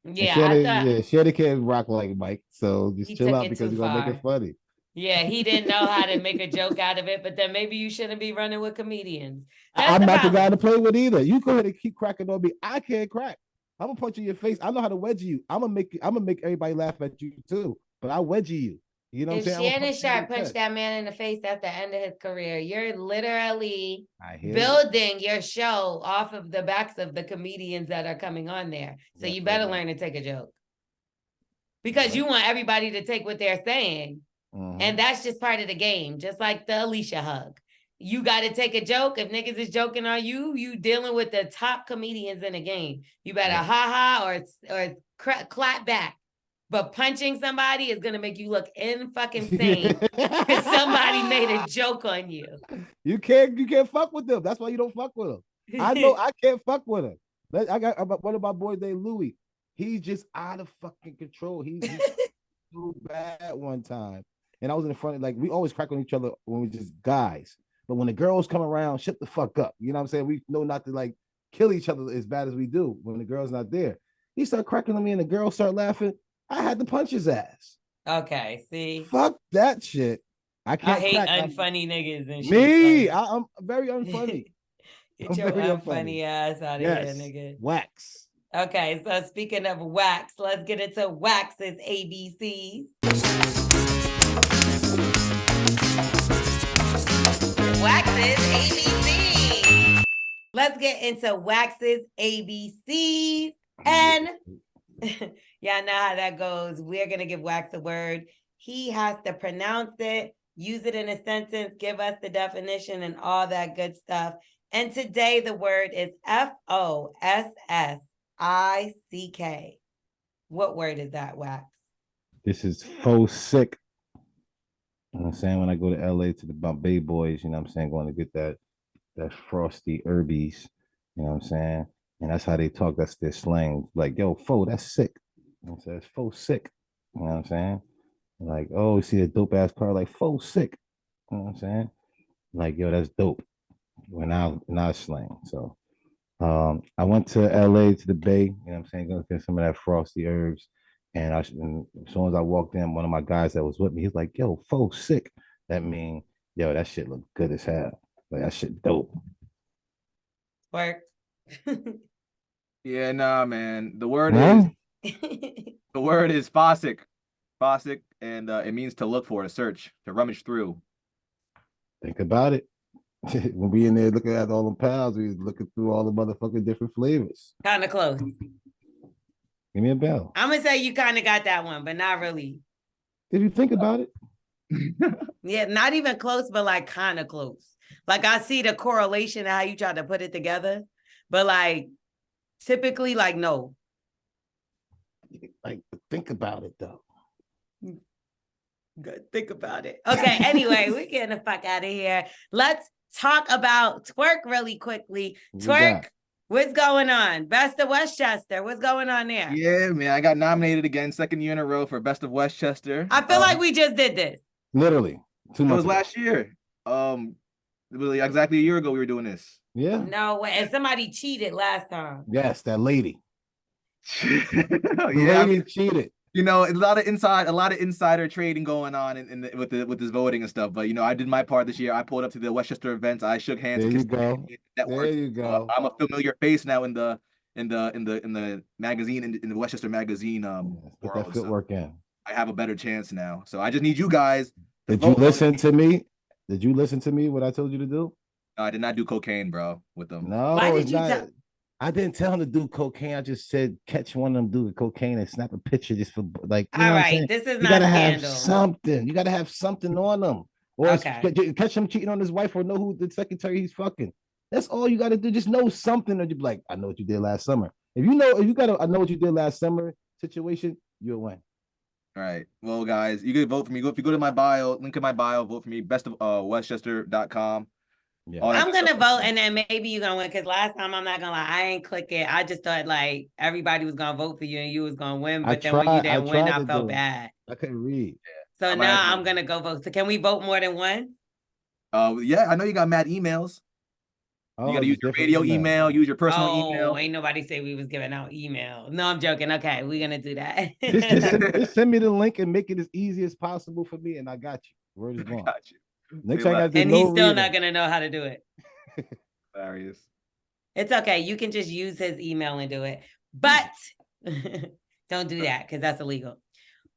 Yeah, Shannon can't rock like Mike, so just chill out because you're gonna make it funny. Yeah, he didn't know how to make a joke out of it, but then maybe you shouldn't be running with comedians. I'm not the guy to play with either. You go ahead and keep cracking on me. I can't crack. I'm gonna punch you in your face. I know how to wedgie you. I'm gonna make everybody laugh at you too. But I wedgie you. You know what I'm saying? If Shannon Sharpe punched that man in the face, that's the end of his career. You're literally building your show off of the backs of the comedians that are coming on there. So you better learn to take a joke. Because you want everybody to take what they're saying. And that's just part of the game. Just like the Alicia hug. You got to take a joke. If niggas is joking on you, you dealing with the top comedians in the game. You better ha-ha or clap back. But punching somebody is going to make you look fucking sane because somebody made a joke on you. You can't fuck with them. That's why you don't fuck with them. I know I can't fuck with him. I got one of my boys named Louis. He's just out of fucking control. He's so bad one time. And I was in the front, like we always crack on each other when we're just guys. But when the girls come around, shut the fuck up. You know what I'm saying? We know not to like kill each other as bad as we do when the girl's not there. He started cracking on me and the girls start laughing. I had to punch his ass. Okay, see? Fuck that shit. I hate unfunny niggas and shit. Me, I'm very unfunny. Get your unfunny ass out of here, nigga. Wax. Okay, so speaking of wax, let's get into Wax's ABCs. Wax's ABCs. Let's get into Wax's ABCs. And y'all know how that goes. We're going to give Wax a word. He has to pronounce it, use it in a sentence, give us the definition and all that good stuff. And today the word is FOSSICK. What word is that, Wax? This is faux sick. You know what I'm saying? When I go to LA to the Bombay boys, you know what I'm saying, going to get that frosty herbies, you know what I'm saying? And that's how they talk. That's their slang. Like, yo, faux, that's sick. You know what I'm saying? It's faux sick. You know what I'm saying? Like, oh, you see a dope ass car, like faux sick. You know what I'm saying? Like, yo, that's dope. When I slang. So I went to LA to the Bay, you know what I'm saying, gonna get some of that frosty herbs. And as soon as I walked in, one of my guys that was with me, he's like, yo, faux sick. That mean, yo, that shit look good as hell. Like that shit dope. Work. Yeah, nah, man. The word is fossick. Fossick, and it means to look for, to search, to rummage through. Think about it. When we in there looking at all the pals, we was looking through all the motherfucking different flavors. Kind of close. Give me a bell. I'm gonna say you kind of got that one, but not really. If you think about it. Yeah, not even close, but like kind of close. Like I see the correlation of how you try to put it together, but like typically, like no. Like think about it though. Good. Think about it. Okay. Anyway, we're getting the fuck out of here. Let's talk about twerk really quickly. Twerk, what's going on? Best of Westchester. What's going on there? Yeah, man. I got nominated again, second year in a row for Best of Westchester. I feel like we just did this. Literally 2 months. It was last year. Really exactly a year ago we were doing this. Yeah. No way. And somebody cheated last time. Yes, that lady. The lady cheated. You know, a lot of insider trading going on with this voting and stuff. But you know, I did my part this year. I pulled up to the Westchester events. I shook hands. There you go. There you go. I'm a familiar face now in the magazine in the Westchester magazine. Put that footwork in. I have a better chance now. So I just need you guys. Did you listen to me? Did you listen to me? What I told you to do? No, I did not do cocaine, bro, with them. No, why did you tell? I didn't tell him to do cocaine. I just said catch one of them do the cocaine and snap a picture just for like. All right, this is you not gotta scandal. have something. You gotta have something on them, or okay. catch him cheating on his wife, or know who the secretary he's fucking. That's all you gotta do. Just know something, or you be like, I know what you did last summer. If you got I know what you did last summer situation, you'll win. All right. Well, guys, you can vote for me. If you go to my bio, link in my bio, vote for me. bestofwestchester.com. Yeah. I'm gonna vote, and then maybe you're gonna win. Because last time, I'm not gonna lie, I ain't click it. I just thought like everybody was gonna vote for you and you was gonna win. But then when you didn't win, I felt bad. I couldn't read. So now I'm gonna go vote. So can we vote more than one? Yeah, I know you got mad emails. You gotta use your radio email, use your personal email. Ain't nobody say we was giving out email. No, I'm joking. Okay, we're gonna do that. just send me the link and make it as easy as possible for me, and I got you. Word is going. Got you. Next time I do and he's still not gonna know how to do it. Hilarious. It's okay. You can just use his email and do it, but don't do that because that's illegal.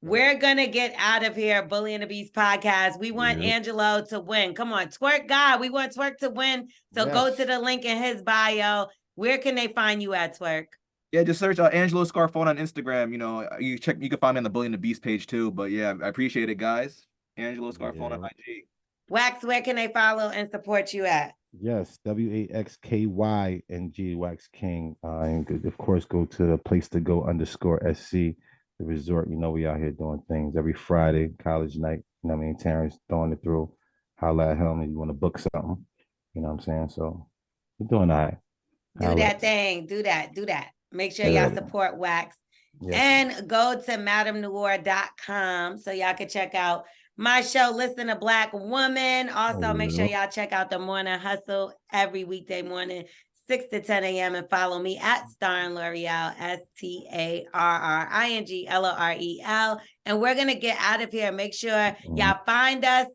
We're gonna get out of here. Bully and the Beast podcast. We want Angelo to win. Come on, Twerk God. We want Twerk to win. So go to the link in his bio. Where can they find you at, Twerk? Yeah, just search Angelo Scarfone on Instagram. You know, you can find me on the Bully and the Beast page too. But yeah, I appreciate it, guys. Angelo Scarfone on IG. Wax, where can they follow and support you at? Yes, WAXKYNG, Wax King. And of course, go to the place to go _SC. The resort, you know, we out here doing things every Friday, college night. You know what I mean? Terrence throwing it through. Holla at him if you want to book something. You know what I'm saying? So we're doing all right. Do that thing. Do that. Make sure y'all support Wax. Yes. And go to madamnoir.com so y'all can check out my show, Listen to Black Woman. Also, make sure y'all check out the Morning Hustle every weekday morning, 6 to 10 a.m. and follow me at Starring L'Oreal, StarringLorel. And we're going to get out of here. Make sure y'all find us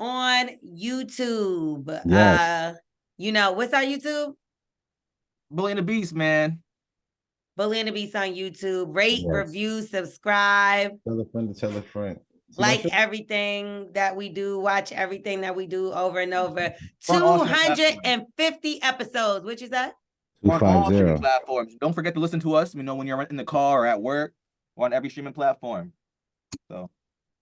on YouTube. Yes. You know, what's our YouTube? Bully and the Beast, man. Bully and the Beast on YouTube. Rate, review, subscribe. Tell a friend to tell a friend. Like everything that we do, watch everything that we do over and over. 250 episodes. Which is that? On all streaming platforms. Don't forget to listen to us. You know, when you're in the car or at work, or on every streaming platform. So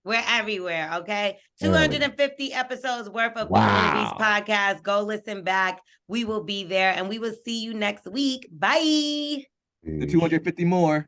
we're everywhere. Okay, 250 episodes worth of Bully and the Beast podcast. Go listen back. We will be there, and we will see you next week. Bye. The 250 more.